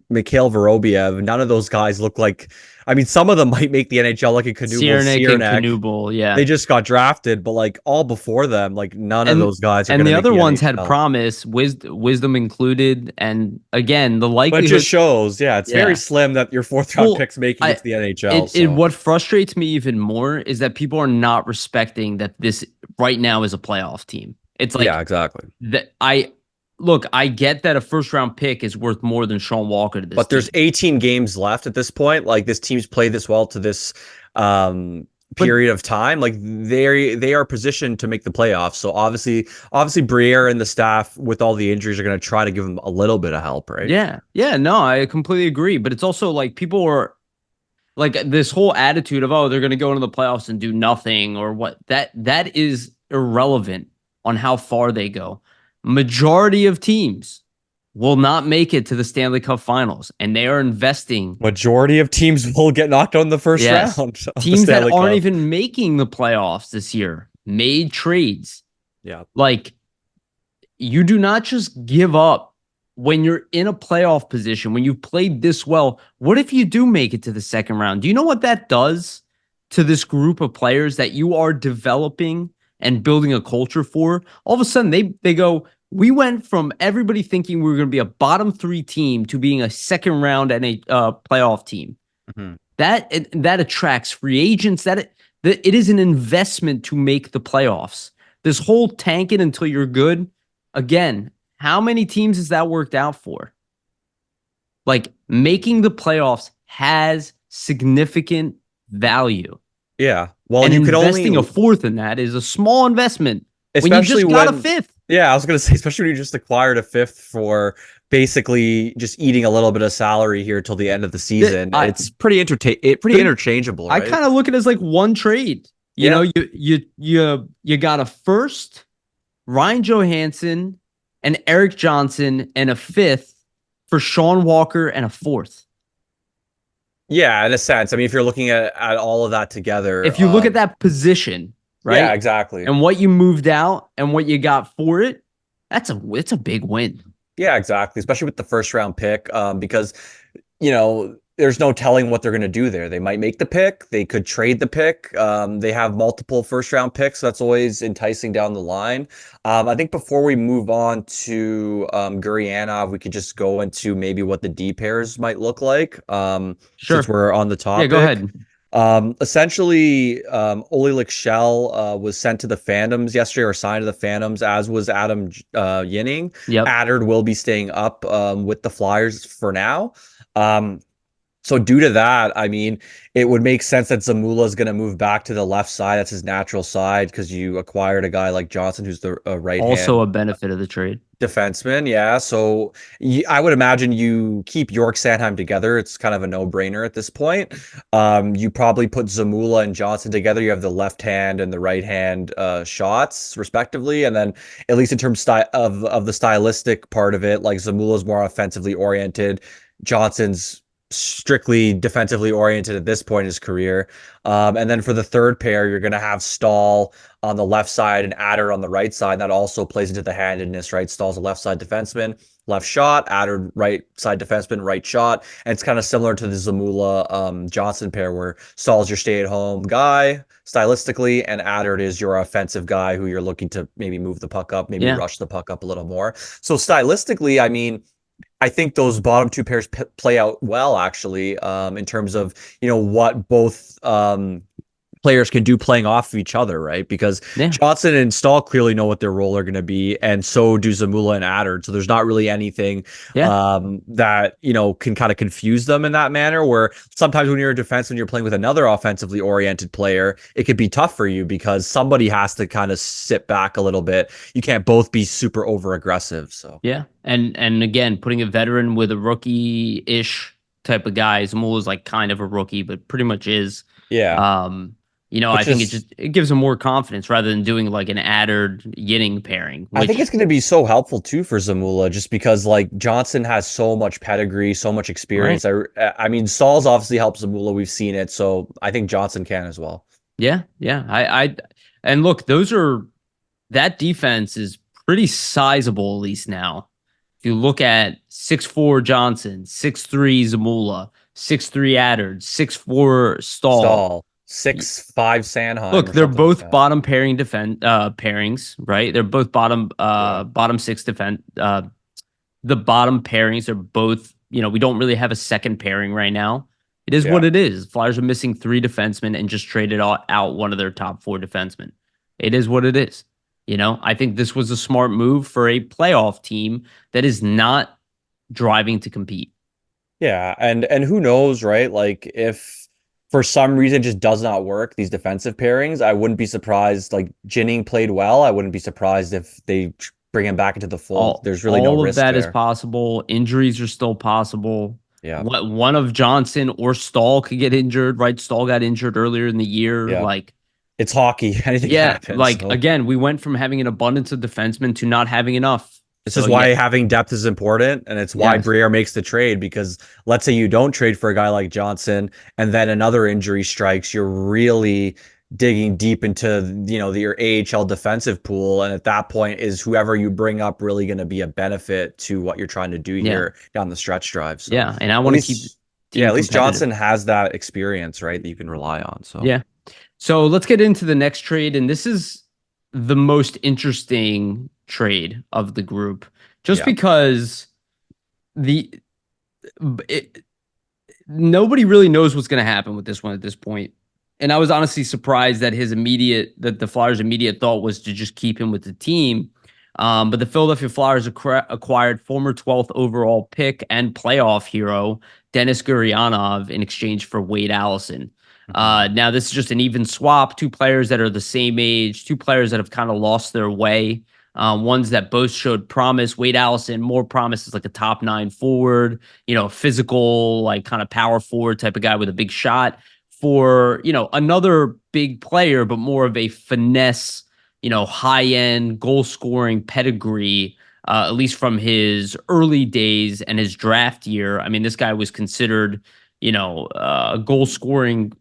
Mikhail Vorobiev. None of those guys look like, I mean, some of them might make the NHL, like a Knubel, Ciernik and Ciernik. Knubel, yeah. They just got drafted, but like all before them, like none of and those guys are and going to the make other the ones had NHL. promise, wisdom included, and again, the But it likelihood, just shows, yeah, it's very yeah. slim that your fourth round Well, pick's making it I to the NHL. it So what frustrates me even more is that people are not respecting that this right now is a playoff team. It's yeah, like exactly. that I look, I get that a first round pick is worth more than Sean Walker to this But there's team. 18 games left at this point. Like this team's played this well to this But period of time. Like they are positioned to make the playoffs. So obviously Briere and the staff with all the injuries are going to try to give them a little bit of help, right? yeah, yeah, no, I completely agree. But it's also like people are like this whole attitude of, oh, they're going to go into the playoffs and do nothing or what, that is irrelevant on how far they go. Majority of teams will not make it to the Stanley Cup Finals, and they are investing. Majority of teams will get knocked out in the first Yes, round of the teams that Stanley aren't Cup. even making the playoffs this year made trades. Yeah. Like, you do not just give up when you're in a playoff position, when you've played this well. What if you do make it to the second round? Do you know what that does to this group of players that you are developing and building a culture for? All of a sudden, they go, we went from everybody thinking we were going to be a bottom three team to being a second round and a playoff team. Mm-hmm. That attracts free agents. It is an investment to make the playoffs. This whole tank it until you're good. Again, how many teams has that worked out for? Like, making the playoffs has significant value. Yeah. Well, And you could investing only, a fourth in that is a small investment when you especially just got a when, fifth. yeah, I was gonna say, especially when you just acquired a fifth for basically just eating a little bit of salary here till the end of the season. I It's pretty interchangeable, I right? kind of look at it as like one trade. You know, Yeah. you got a first, Ryan Johanson, and Eric Johnson, and a fifth for Sean Walker and a fourth. Yeah, in a sense. I mean, if you're looking at all of that together, If you look at that position, yeah, right, exactly. and what you moved out and what you got for it, it's a big win. Yeah, exactly. Especially with the first round pick, because there's no telling what they're going to do there. They might make the pick. They could trade the pick. They have multiple first round picks. So that's always enticing down the line. I think before we move on to Gurianov, we could just go into maybe what the D pairs might look like. Since Sure. we're on the Yeah, go topic. ahead. Essentially, Ole Shell was sent to the Phantoms yesterday, or signed to the Phantoms, as was Adam Yinning. Yep. Adder will be staying up with the Flyers for now. So due to that, I mean, it would make sense that Zamula is going to move back to the left side. That's his natural side because you acquired a guy like Johnson, who's the right Also hand a benefit of the trade. defenseman. Yeah. So I would imagine you keep York Sandheim together. It's kind of a no-brainer at this point. You probably put Zamula and Johnson together. You have the left hand and the right hand shots, respectively. And then, at least in terms of the stylistic part of it, like Zamula's more offensively oriented. Johnson's strictly defensively oriented at this point in his career. And then for the third pair, you're going to have Stahl on the left side and Adder on the right side. That also plays into the handedness, right? Stahl's a left side defenseman, left shot, Adder right side defenseman, right shot. And it's kind of similar to the Zamula Johnson pair, where Stahl's your stay-at-home guy stylistically, and Adder is your offensive guy who you're looking to maybe move the puck up, maybe rush the puck up a little more. So stylistically, I mean, I think those bottom two pairs play out well, actually, in terms of, what both players can do playing off of each other, right? Because Johnson and Stahl clearly know what their role are going to be, and so do Zamula and Adder. So there's not really anything that, can kind of confuse them in that manner, where sometimes when you're a defenseman, you're playing with another offensively oriented player, it could be tough for you because somebody has to kind of sit back a little bit. You can't both be super over aggressive. So yeah. And again, putting a veteran with a rookie-ish type of guy, Zamula is like kind of a rookie, but pretty much is. yeah. I think it gives them more confidence rather than doing like an Adder Yinning pairing. I think it's going to be so helpful too for Zamula, just because like Johnson has so much pedigree, so much experience. Right. I mean, Stahl's obviously helped Zamula. We've seen it, so I think Johnson can as well. Yeah, yeah. And look, that defense is pretty sizable at least now. If you look at 6'4" Johnson, 6'3" Zamula, 6'3" Adder, 6'4" Stahl. 6'5" Sandheim. Look, they're both bottom pairing pairings, right? They're both bottom six defense. The bottom pairings are both, we don't really have a second pairing right now. It is what it is. Flyers are missing 3 defensemen and just traded out one of their top 4 defensemen. It is what it is. I think this was a smart move for a playoff team that is not driving to compete. Yeah, and who knows, right? Like, if for some reason it just does not work, these defensive pairings, I wouldn't be surprised. Like, Ginning played well. I wouldn't be surprised if they bring him back into the fold. There's really no risk there. All of that is possible. Injuries are still possible. Yeah. One of Johnson or Stahl could get injured, right? Stahl got injured earlier in the year. Yeah. Like, it's hockey. Anything happens. Like, again, we went from having an abundance of defensemen to not having enough This is So yeah, why having depth is important, and it's why yes, Briere makes the trade because let's say you don't trade for a guy like Johnson, and then another injury strikes, you're really digging deep into your AHL defensive pool, and at that point, is whoever you bring up really going to be a benefit to what you're trying to do yeah, here down the stretch drive? So yeah. And I at want to keep the least, yeah, team at least competitive. Johnson has that experience, right, that you can rely on. So Yeah. So let's get into the next trade, and this is the most interesting trade of the group, just yeah, because the it, nobody really knows what's going to happen with this one at this point. And I was honestly surprised that that the Flyers' immediate thought was to just keep him with the team. But the Philadelphia Flyers acquired former 12th overall pick and playoff hero Dennis Gurianov in exchange for Wade Allison. hmm, Now, this is just an even swap. Two players that are the same age, two players that have kind of lost their way. Ones that both showed promise. Wade Allison, more promise as like a top nine forward, physical, like kind of power forward type of guy with a big shot for, another big player, but more of a finesse, high end goal scoring pedigree, at least from his early days and his draft year. I mean, this guy was considered, goal scoring,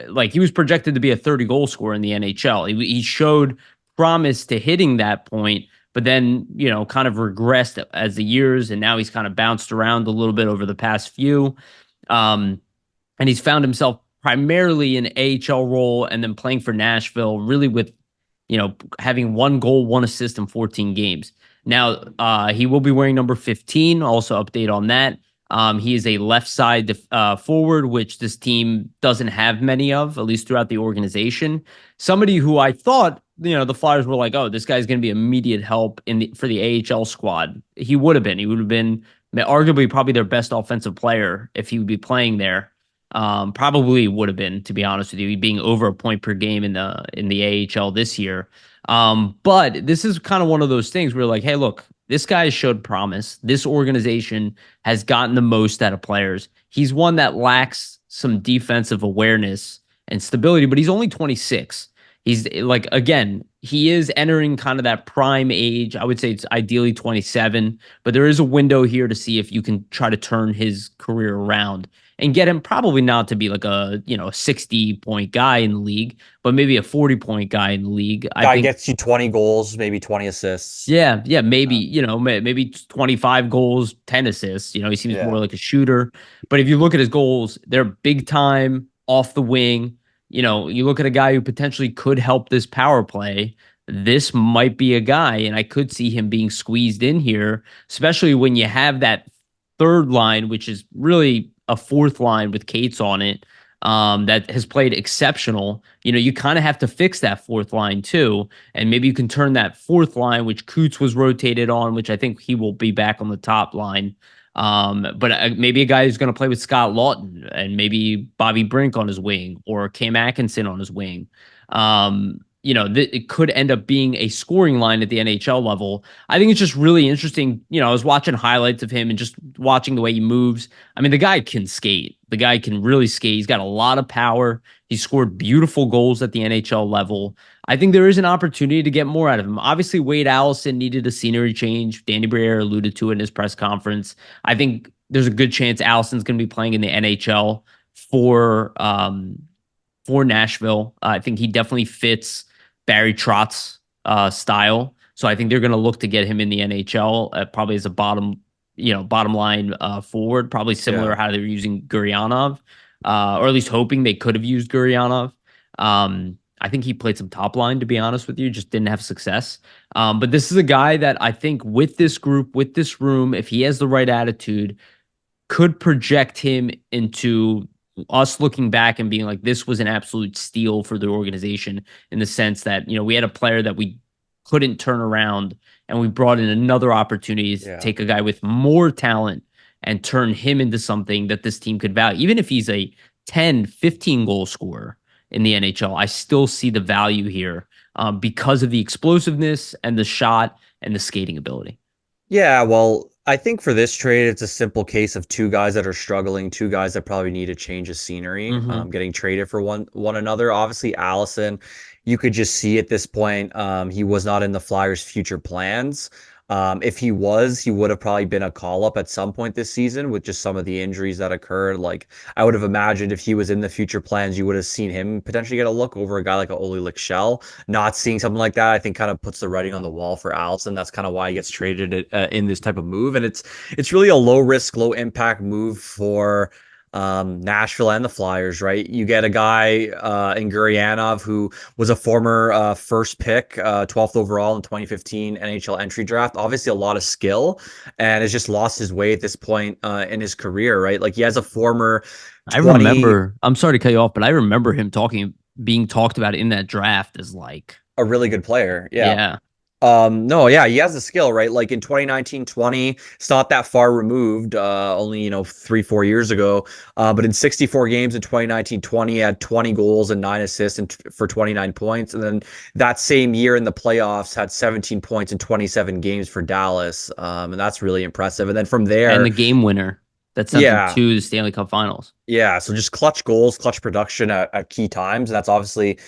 like he was projected to be a 30 goal scorer in the NHL. He showed promise to hitting that point, but then, kind of regressed as the years, and now he's kind of bounced around a little bit over the past few. Um, and he's found himself primarily in AHL role and then playing for Nashville, really with, having one goal, one assist in 14 games. Now, he will be wearing number 15. Also, update on that. He is a left side forward, which this team doesn't have many of, at least throughout the organization. Somebody who I thought, the Flyers were like, oh, this guy's going to be immediate help for the AHL squad. He would have been. He would have been arguably probably their best offensive player if he would be playing there. Probably would have been, to be honest with you, being over a point per game in the AHL this year. But this is kind of one of those things where like, hey, look, this guy showed promise. This organization has gotten the most out of players. He's one that lacks some defensive awareness and stability, but he's only 26. He's like, again, he is entering kind of that prime age. I would say it's ideally 27, but there is a window here to see if you can try to turn his career around and get him probably not to be like a 60-point guy in the league, but maybe a 40-point guy in the league. I guy think, gets you 20 goals, maybe 20 assists. yeah, maybe, maybe 25 goals, 10 assists. He seems more Yeah. like a shooter. But if you look at his goals, they're big time off the wing. You look at a guy who potentially could help this power play. This might be a guy, and I could see him being squeezed in here, especially when you have that third line, which is really a fourth line with Cates on it, that has played exceptional. You kind of have to fix that fourth line too. And maybe you can turn that fourth line, which Coots was rotated on, which I think he will be back on the top line. But maybe a guy who's going to play with Scott Lawton and maybe Bobby Brink on his wing or Cam Atkinson on his wing. It could end up being a scoring line at the NHL level. I think it's just really interesting. I was watching highlights of him and just watching the way he moves. I mean, the guy can skate. The guy can really skate. He's got a lot of power. He scored beautiful goals at the NHL level. I think there is an opportunity to get more out of him. Obviously, Wade Allison needed a scenery change. Danny Briere alluded to it in his press conference. I think there's a good chance Allison's going to be playing in the NHL for Nashville. I think he definitely fits Barry Trotz's style. So I think they're going to look to get him in the NHL, probably as a bottom line forward, probably similar Yeah. to how they were using Gurianov, or at least hoping they could have used Gurianov. I think he played some top line, to be honest with you, just didn't have success. But this is a guy that I think with this group, with this room, if he has the right attitude, could project him into us looking back and being like, this was an absolute steal for the organization in the sense that, we had a player that we couldn't turn around and we brought in another opportunity to Yeah. take a guy with more talent and turn him into something that this team could value. Even if he's a 10, 15 goal scorer in the NHL, I still see the value here because of the explosiveness and the shot and the skating ability. Yeah, well, I think for this trade, it's a simple case of two guys that are struggling, two guys that probably need a change of scenery, Mm-hmm. getting traded for one another. Obviously, Allison, you could just see at this point, he was not in the Flyers' future plans. If he was, he would have probably been a call up at some point this season with just some of the injuries that occurred. Like I would have imagined if he was in the future plans, you would have seen him potentially get a look over a guy like a Oli Lichel. Not seeing something like that, I think kind of puts the writing on the wall for Allison. That's kind of why he gets traded in this type of move, and it's really a low risk, low impact move for Nashville and the Flyers, right? You get a guy in Gurianov who was a former first pick, 12th overall in 2015 NHL entry draft. Obviously, a lot of skill, and has just lost his way at this point in his career, right? Like he has a former I 20, remember, I'm sorry to cut you off, but I remember him being talked about in that draft as like, a really good player. Yeah. yeah, No, yeah, he has the skill, right? Like in 2019-20, it's not that far removed, only, 3-4 years ago. But in 64 games in 2019-20, he had 20 goals and 9 assists for 29 points. And then that same year in the playoffs, had 17 points in 27 games for Dallas. And that's really impressive. And then from and the there, game winner that sent them yeah, to the Stanley Cup Finals. yeah, so just clutch goals, clutch production at key times. And that's obviously,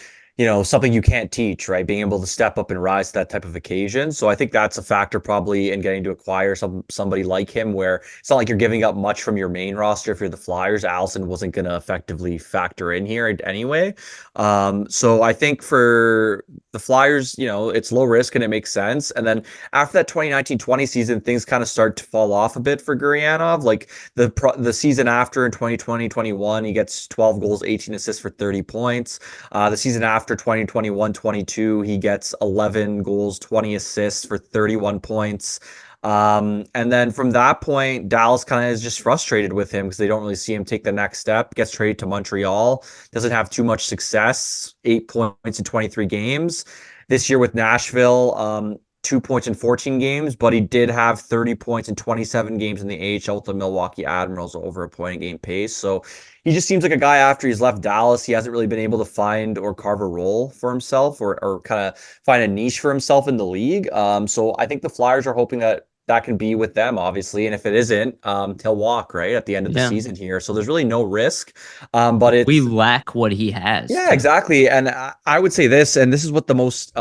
something you can't teach, right? Being able to step up and rise to that type of occasion. So I think that's a factor probably in getting to acquire somebody like him, where it's not like you're giving up much from your main roster. If you're the Flyers, Allison wasn't going to effectively factor in here anyway. So I think for the Flyers, it's low risk and it makes sense. And then after that 2019-20 season, things kind of start to fall off a bit for Gurianov. Like the season after in 2020-21, he gets 12 goals, 18 assists for 30 points. The season after 2021-22, he gets 11 goals, 20 assists for 31 points. And then from that point, Dallas kind of is just frustrated with him because they don't really see him take the next step. Gets traded to Montreal, doesn't have too much success. 8 points in 23 games. This year with Nashville, 2 points in 14 games, but he did have 30 points in 27 games in the AHL with the Milwaukee Admirals, over a point a game pace. So he just seems like a guy after he's left Dallas. He hasn't really been able to find or carve a role for himself, or kind of find a niche for himself in the league. So I think the Flyers are hoping that can be with them, obviously. And if it isn't, he'll walk right at the end of the Yeah. season here. So there's really no risk. But We it's, lack what he has yeah, to, exactly. And I would say this, and this is what the most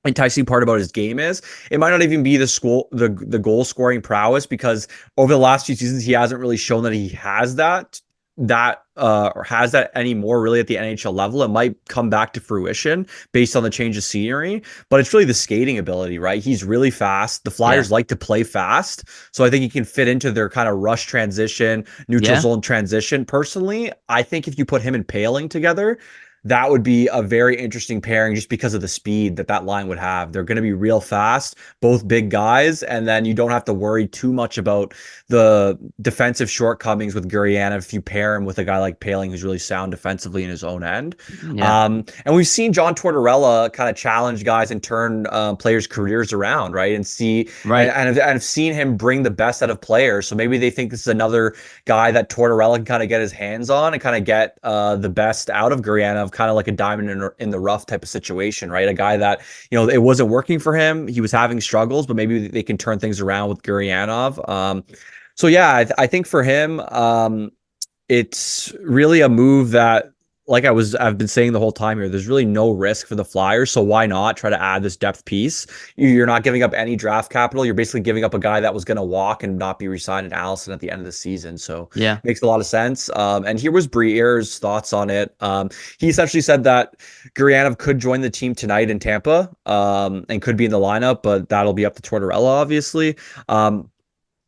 enticing part about his game is. It might not even be the goal scoring prowess, because over the last few seasons he hasn't really shown that he has or has that anymore really at the NHL level. It might come back to fruition based on the change of scenery, but it's really the skating ability, right? He's really fast. The yeah. Flyers like to play fast, so I think he can fit into their kind of rush transition, neutral Yeah. zone transition. Personally, I think if you put him and Paling together, that would be a very interesting pairing, just because of the speed that line would have. They're going to be real fast, both big guys, and then you don't have to worry too much about the defensive shortcomings with Gurianov if you pair him with a guy like Paling, who's really sound defensively in his own end. Yeah. And we've seen John Tortorella kind of challenge guys and turn players' careers around, right? And see, and, Right. and, I've, and I've seen him bring the best out of players. So maybe they think this is another guy that Tortorella can kind of get his hands on and kind of get the best out of Gurianov, kind of like a diamond in the rough type of situation, right? A guy that, it wasn't working for him. He was having struggles, but maybe they can turn things around with Gurianov. So yeah, I think for him, it's really a move that, like I've been saying the whole time here, there's really no risk for the Flyers. So why not try to add this depth piece? You're not giving up any draft capital. You're basically giving up a guy that was going to walk and not be re-signed in Allison at the end of the season. So Yeah. makes a lot of sense. And here was Briere's thoughts on it. He essentially said that Gurianov could join the team tonight in Tampa, and could be in the lineup, but that'll be up to Tortorella, obviously.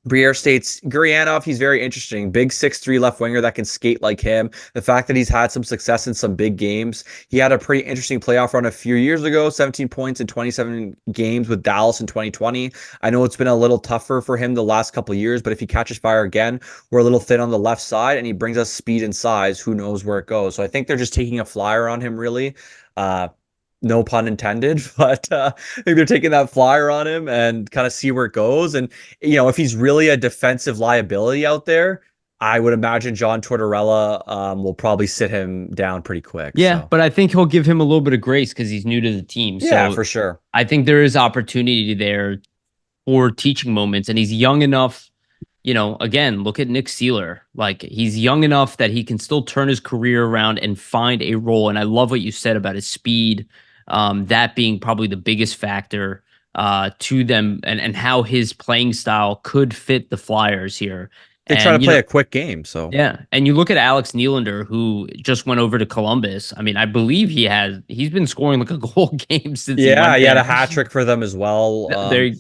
Briere states, Gurianov, he's very interesting. Big 6'3" left winger that can skate like him. The fact that he's had some success in some big games. He had a pretty interesting playoff run a few years ago, 17 points in 27 games with Dallas in 2020. I know it's been a little tougher for him the last couple of years, but if he catches fire again, we're a little thin on the left side, and he brings us speed and size. Who knows where it goes? So I think they're just taking a flyer on him, really. No pun intended, but I think they're taking that flyer on him and kind of see where it goes. And, if he's really a defensive liability out there, I would imagine John Tortorella will probably sit him down pretty quick. Yeah, So but I think he'll give him a little bit of grace because he's new to the team. yeah, So for sure. I think there is opportunity there for teaching moments, and he's young enough. Again, look at Nick Seeler. Like, he's young enough that he can still turn his career around and find a role. And I love what you said about his speed, that being probably the biggest factor to them, and how his playing style could fit the Flyers here. They try to And, play a quick game, so yeah, and you look at Alex Nylander, who just went over to Columbus. I mean, I believe he's been scoring like a goal game since he yeah, went he had a there. hat trick for them as well. They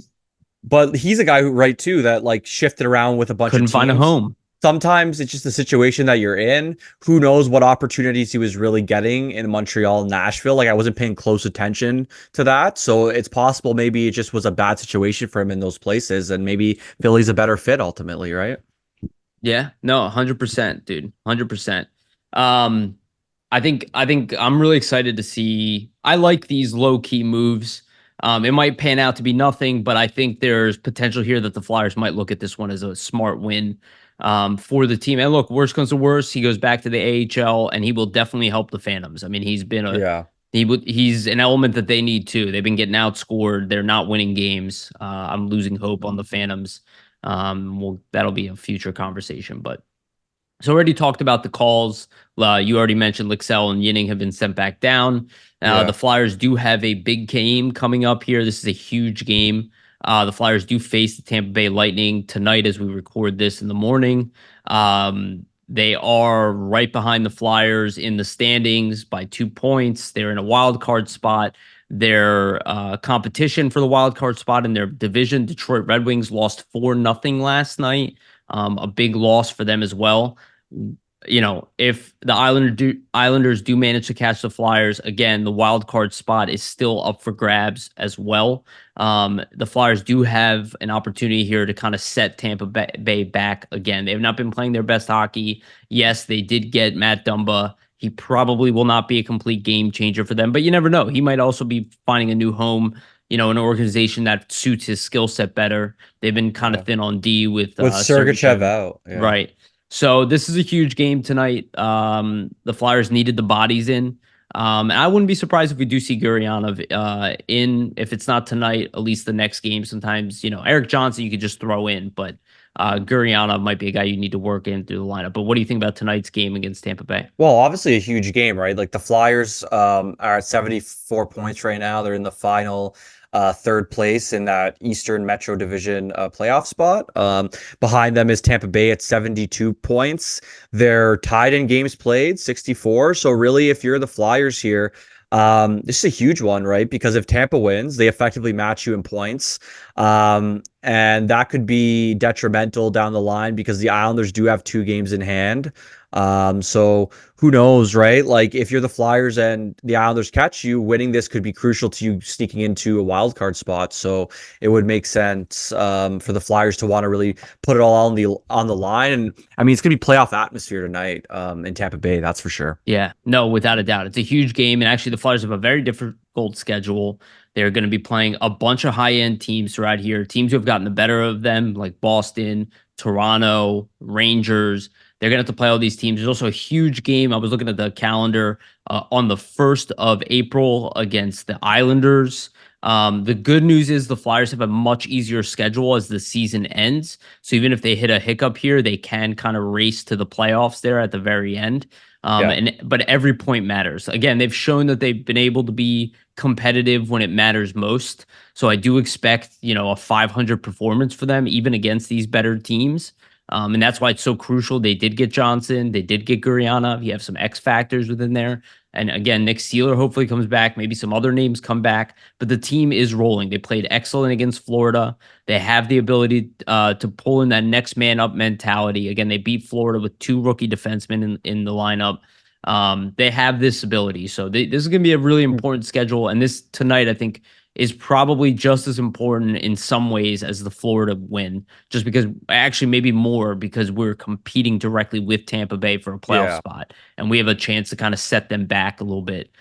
But he's a guy who, right, too, that like shifted around with a bunch of couldn't find a teams. home. Sometimes it's just the situation that you're in. Who knows what opportunities he was really getting in Montreal and Nashville? Like I wasn't paying close attention to that. So it's possible maybe it just was a bad situation for him in those places. And maybe Philly's a better fit ultimately, right? Yeah, no, 100%, dude. 100%. Um, I think I'm really excited to see. I like these low key moves. It might pan out to be nothing, but I think there's potential here that the Flyers might look at this one as a smart win for the team. And look, worst comes to worst, he goes back to the AHL and he will definitely help the Phantoms. I mean, Yeah. he's an element that they need too. They've been getting outscored. They're not winning games. I'm losing hope on the Phantoms. Well, that'll be a future conversation, but so already talked about the calls. You already mentioned Lixell and Yinning have been sent back down. The Yeah. Flyers do have a big game coming up here. This is a huge game. The Flyers do face the Tampa Bay Lightning tonight as we record this in the morning. They are right behind the Flyers in the standings by 2 points. They're in a wild card spot. Their competition for the wild card spot in their division, Detroit Red Wings, lost 4-0 last night. A big loss for them as well. If the Islanders do manage to catch the Flyers again, the wild card spot is still up for grabs as well. The Flyers do have an opportunity here to kind of set Tampa Bay back again. They have not been playing their best hockey. Yes, they did get Matt Dumba. He probably will not be a complete game changer for them, but you never know. He might also be finding a new home, an organization that suits his skill set better. They've been kind of Yeah. thin on D with With Sergachev Sergachev. out. Yeah. Right. So this is a huge game tonight. The Flyers needed the bodies in. And I wouldn't be surprised if we do see Gurianov in, if it's not tonight, at least the next game. Sometimes, Eric Johnson you could just throw in, but Gurianov might be a guy you need to work in through the lineup. But what do you think about tonight's game against Tampa Bay? Well, obviously a huge game, right? Like the Flyers are at 74 points right now. They're in the final third place in that Eastern Metro Division playoff spot. Behind them is Tampa Bay at 72 points. They're tied in games played, 64. So really, if you're the Flyers here, this is a huge one, right? Because if Tampa wins, they effectively match you in points. And that could be detrimental down the line because the Islanders do have 2 games in hand. So who knows, right? Like if you're the Flyers and the Islanders catch you, winning this could be crucial to you sneaking into a wild card spot. So it would make sense for the Flyers to want to really put it all on the line. And I mean, it's gonna be playoff atmosphere tonight in Tampa Bay, that's for sure. Yeah, no, without a doubt. It's a huge game. And actually, the Flyers have a very difficult schedule. They're going to be playing a bunch of high end teams throughout here, teams who have gotten the better of them, like Boston, Toronto, Rangers. They're going to have to play all these teams. There's also a huge game. I was looking at the calendar on the 1st of April against the Islanders. The good news is the Flyers have a much easier schedule as the season ends. So even if they hit a hiccup here, they can kind of race to the playoffs there at the very end. Yeah. But every point matters. Again, they've shown that they've been able to be competitive when it matters most. So I do expect, a 500 performance for them, even against these better teams. And that's why it's so crucial. They did get Johnson. They did get Gurianov. You have some X factors within there. And again, Nick Seeler hopefully comes back. Maybe some other names come back. But the team is rolling. They played excellent against Florida. They have the ability to pull in that next man up mentality. Again, they beat Florida with 2 rookie defensemen in the lineup. They have this ability. So this is going to be a really important schedule. And this tonight, I think, is probably just as important in some ways as the Florida win, just because actually maybe more because we're competing directly with Tampa Bay for a playoff spot. And we have a chance to kind of set them back a little bit.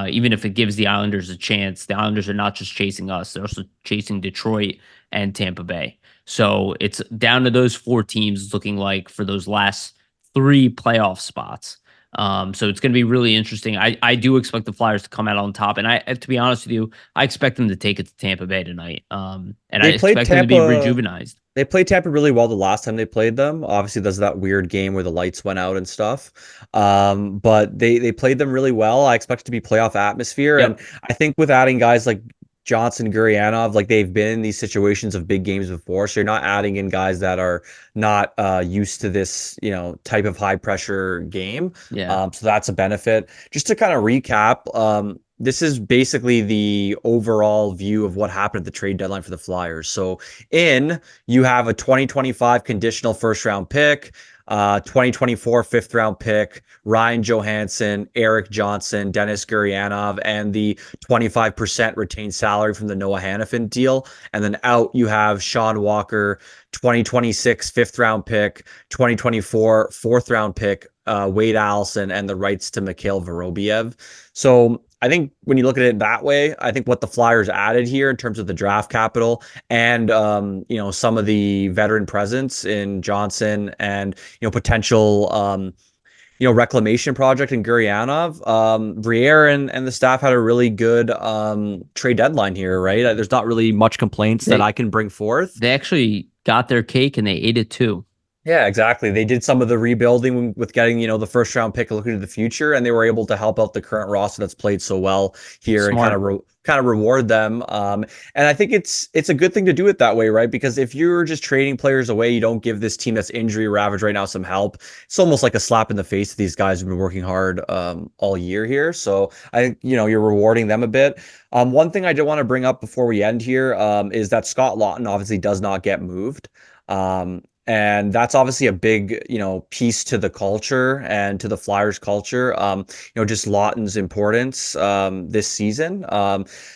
Even if it gives the Islanders a chance, the Islanders are not just chasing us, they're also chasing Detroit and Tampa Bay. So it's down to those 4 teams looking like for those last 3 playoff spots. So it's going to be really interesting. I do expect the Flyers to come out on top, and to be honest with you, I expect them to take it to Tampa Bay tonight. And I expect them to be rejuvenized. They played Tampa really well the last time they played them. Obviously, there's that weird game where the lights went out and stuff. But they played them really well. I expect it to be playoff atmosphere, Yep. and I think with adding guys like Johnson, Gurianov, like they've been in these situations of big games before. So you're not adding in guys that are not used to this, type of high pressure game. Yeah. So that's a benefit. Just to kind of recap, this is basically the overall view of what happened at the trade deadline for the Flyers. So you have a 2025 conditional first round pick, 2024 fifth round pick, Ryan Johanson, Eric Johnson, Dennis Gurianov, and the 25% retained salary from the Noah Hannafin deal. And then out you have Sean Walker, 2026 fifth round pick, 2024 fourth round pick, Wade Allison, and the rights to Mikhail Vorobiev. So I think when you look at it that way, I think what the Flyers added here in terms of the draft capital and some of the veteran presence in Johnson and potential reclamation project in Gurianov, Briere and the staff had a really good trade deadline here, right? There's not really much complaints that They I can bring forth. they actually got their cake and they ate it too. Yeah, exactly. They did some of the rebuilding with getting, the first round pick looking to the future, and they were able to help out the current roster that's played so well here and Smart. kind of reward them. And I think it's a good thing to do it that way, right? Because if you're just trading players away, you don't give this team that's injury ravaged right now some help. It's almost like a slap in the face to these guys who've been working hard all year here. So I think you're rewarding them a bit. One thing I do want to bring up before we end here is that Scott Lawton obviously does not get moved. And that's obviously a big, piece to the culture and to the Flyers culture. Just Lawton's importance this season.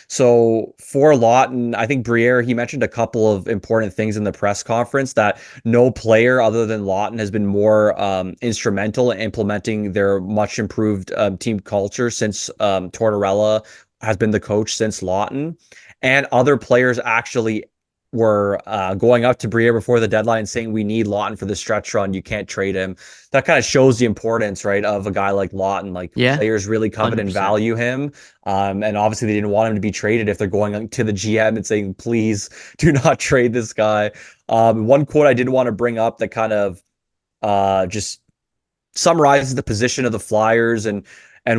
So for Lawton, I think Briere, he mentioned a couple of important things in the press conference that no player other than Lawton has been more instrumental in implementing their much improved team culture since Tortorella has been the coach since Lawton. And other players actually were going up to Briere before the deadline saying we need Lawton for the stretch run. You can't trade him. That kind of shows the importance, right, of a guy like Lawton. Like Yeah, players really covet and 100%. value him. And obviously they didn't want him to be traded if they're going to the GM and saying, please do not trade this guy. One quote I did want to bring up that kind of just summarizes the position of the Flyers and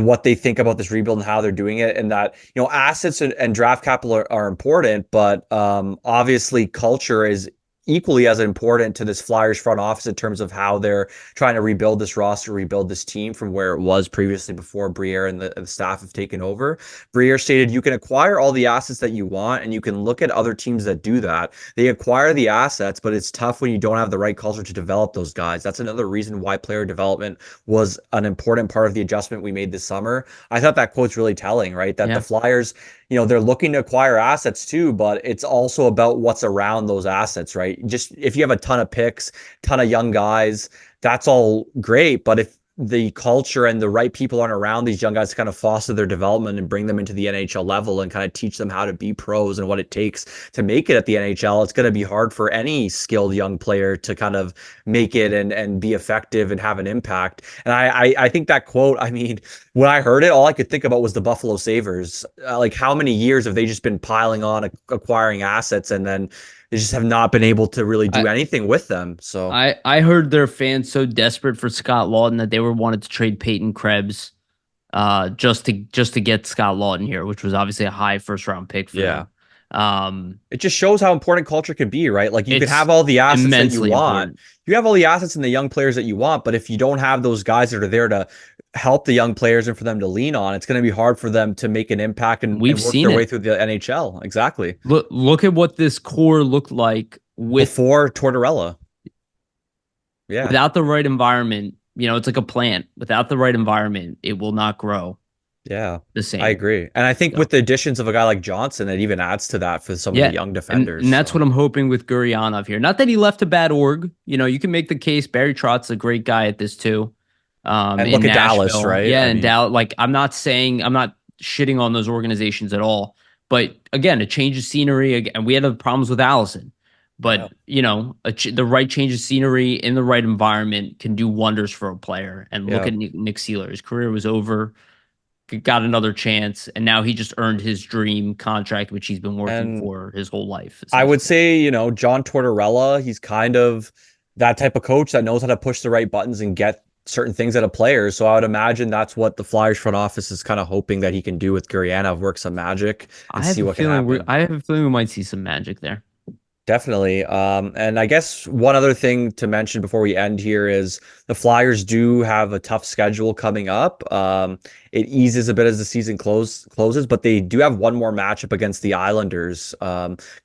what they think about this rebuild and how they're doing it, and that assets and draft capital are important, but obviously culture is equally as important to this Flyers front office in terms of how they're trying to rebuild this roster, rebuild this team from where it was previously before Briere and the staff have taken over. Briere stated, you can acquire all the assets that you want, and you can look at other teams that do that. They acquire the assets, but it's tough when you don't have the right culture to develop those guys. That's another reason why player development was an important part of the adjustment we made this summer. I thought that quote's really telling, right? That the Yeah. Flyers, they're looking to acquire assets too, but it's also about what's around those assets, right? Just if you have a ton of picks, ton of young guys, that's all great. But if the culture and the right people aren't around these young guys to kind of foster their development and bring them into the NHL level and kind of teach them how to be pros and what it takes to make it at the NHL, it's going to be hard for any skilled young player to kind of make it and be effective and have an impact. And I think that quote, I mean, when I heard it, all I could think about was the Buffalo Sabres. Like how many years have they just been piling on acquiring assets, and then they just have not been able to really do I, anything with them. So I heard their fans so desperate for Scott Lawton that they were wanted to trade Peyton Krebs just to get Scott Lawton here, which was obviously a high first round pick for yeah, them. it just shows how important culture can be, right? Like you can It's have all the assets that you immensely want. important. You have all the assets and the young players that you want, but if you don't have those guys that are there to help the young players and for them to lean on, it's going to be hard for them to make an impact We've and work seen their way it. through the NHL. Exactly. Look at what this core looked like Before Tortorella. Yeah. without the right environment. It's like a plant. Without the right environment, it will not grow Yeah, the I same. agree. And I think So, with the additions of a guy like Johnson, it even adds to that for some of the yeah. young And, defenders. and that's So what I'm hoping with Gurianov here. Not that he left a bad org. You can make the case. Barry Trott's a great guy at this too. and In look at Dallas, Nashville. right? Yeah, I and mean, Dallas. Like, I'm not shitting on those organizations at all. But again, a change of scenery. And we had problems with Allison. yeah. But, the right change of scenery in the right environment can do wonders for a player. And look Yeah. at Nick Seeler. His career was over, got another chance, and now he just earned his dream contract, which he's been working And for his whole life, I would essentially. say, John Tortorella, he's kind of that type of coach that knows how to push the right buttons and get certain things out of players. So I would imagine that's what the Flyers front office is kind of hoping that he can do with Gurianov, work some magic and see what can happen. I have a feeling we might see some magic there. Definitely. And I guess one other thing to mention before we end here is the Flyers do have a tough schedule coming up. It eases a bit as the season closes, but they do have one more matchup against the Islanders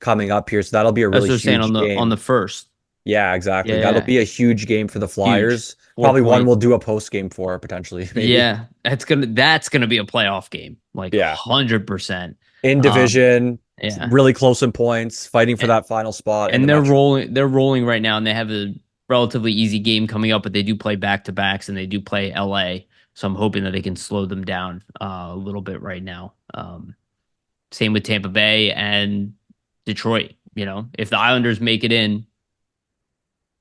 coming up here. So that'll be a As really they're saying huge on the game. first. Yeah, exactly. That'll Yeah, be a huge game for the huge. Flyers. Four Probably one point. we'll do a post game for potentially, maybe. Yeah, that's gonna be a playoff game, like Yeah. 100%. In division, Yeah, really close in points, fighting for and, that final spot in the and they're Metro. rolling. They're rolling right now, and they have a relatively easy game coming up, but they do play back to backs, and they do play LA. So I'm hoping that they can slow them down a little bit right now. Same with Tampa Bay and Detroit. If the Islanders make it in,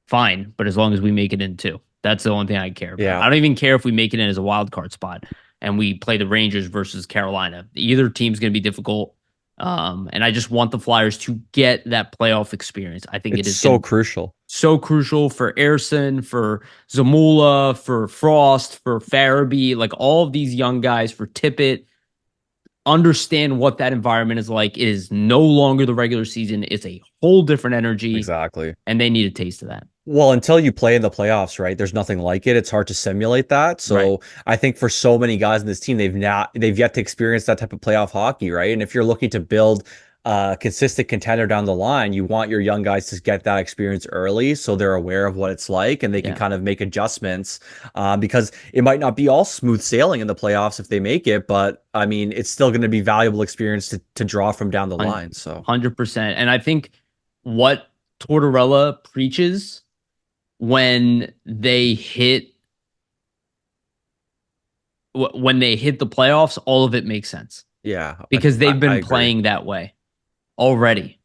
fine, but as long as we make it in too. That's the only thing I care about. Yeah. I don't even care if we make it in as a wild card spot and we play the Rangers versus Carolina. Either team's going to be difficult. And I just want the Flyers to get that playoff experience. I think it It's is going so to be crucial. so crucial for Airson, for Zamula, for Frost, for Farabee, like all of these young guys, for Tippett. Understand what that environment is like. It is no longer the regular season. It's a whole different energy, Exactly. and they need a taste of that. Well, until you play in the playoffs, right? There's nothing like it. It's hard to simulate that. Right. So I think for so many guys in this team, they've yet to experience that type of playoff hockey, right? And if you're looking to build a consistent contender down the line, you want your young guys to get that experience early so they're aware of what it's like and they can Yeah. kind of make adjustments. Because it might not be all smooth sailing in the playoffs if they make it, but I mean, it's still going to be valuable experience to draw from down the line. So 100%. And I think what Tortorella preaches when they hit the playoffs, all of it makes sense yeah, because they've I been agree. playing that way already.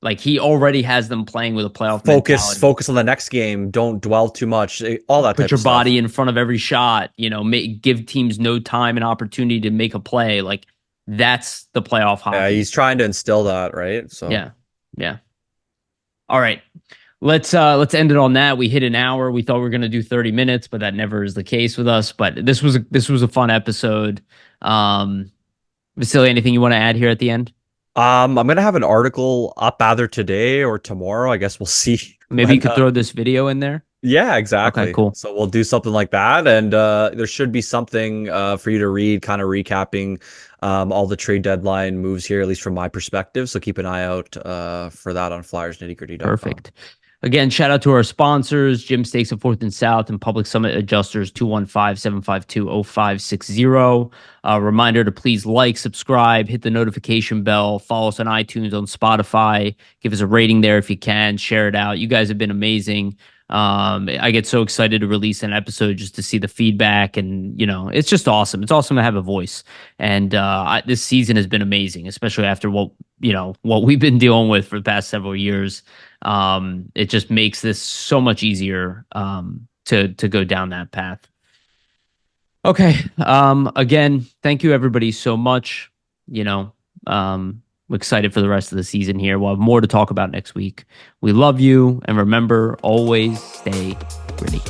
Like he already has them playing with a playoff mentality. Focus on the next game. Don't dwell too much. All that Put type your of stuff. body in front of every shot, give teams no time and opportunity to make a play. Like that's the playoff Yeah, hockey. he's trying to instill that, right? So Yeah. Yeah. All right. Let's end it on that. We hit an hour. We thought we were gonna do 30 minutes, but that never is the case with us. But this was a fun episode. Vasili, anything you want to add here at the end? I'm gonna have an article up either today or tomorrow. I guess we'll see Maybe you when could throw this video in there. yeah, Okay, exactly. cool. So we'll do something like that, and there should be something for you to read, kind of recapping all the trade deadline moves here, at least from my perspective. So keep an eye out for that on flyersnittygritty.com. Perfect. Again, shout out to our sponsors, Jim Steaks at 4th and South and Public Summit Adjusters 215-752-0560. Reminder to please like, subscribe, hit the notification bell, follow us on iTunes, on Spotify, give us a rating there if you can, share it out. You guys have been amazing. I get so excited to release an episode just to see the feedback, and it's just awesome. It's awesome to have a voice, and this season has been amazing, especially after what we've been dealing with for the past several years. It just makes this so much easier to go down that path. Okay. Again, thank you everybody so much. I'm excited for the rest of the season here. We'll have more to talk about next week. We love you, and remember, always stay gritty.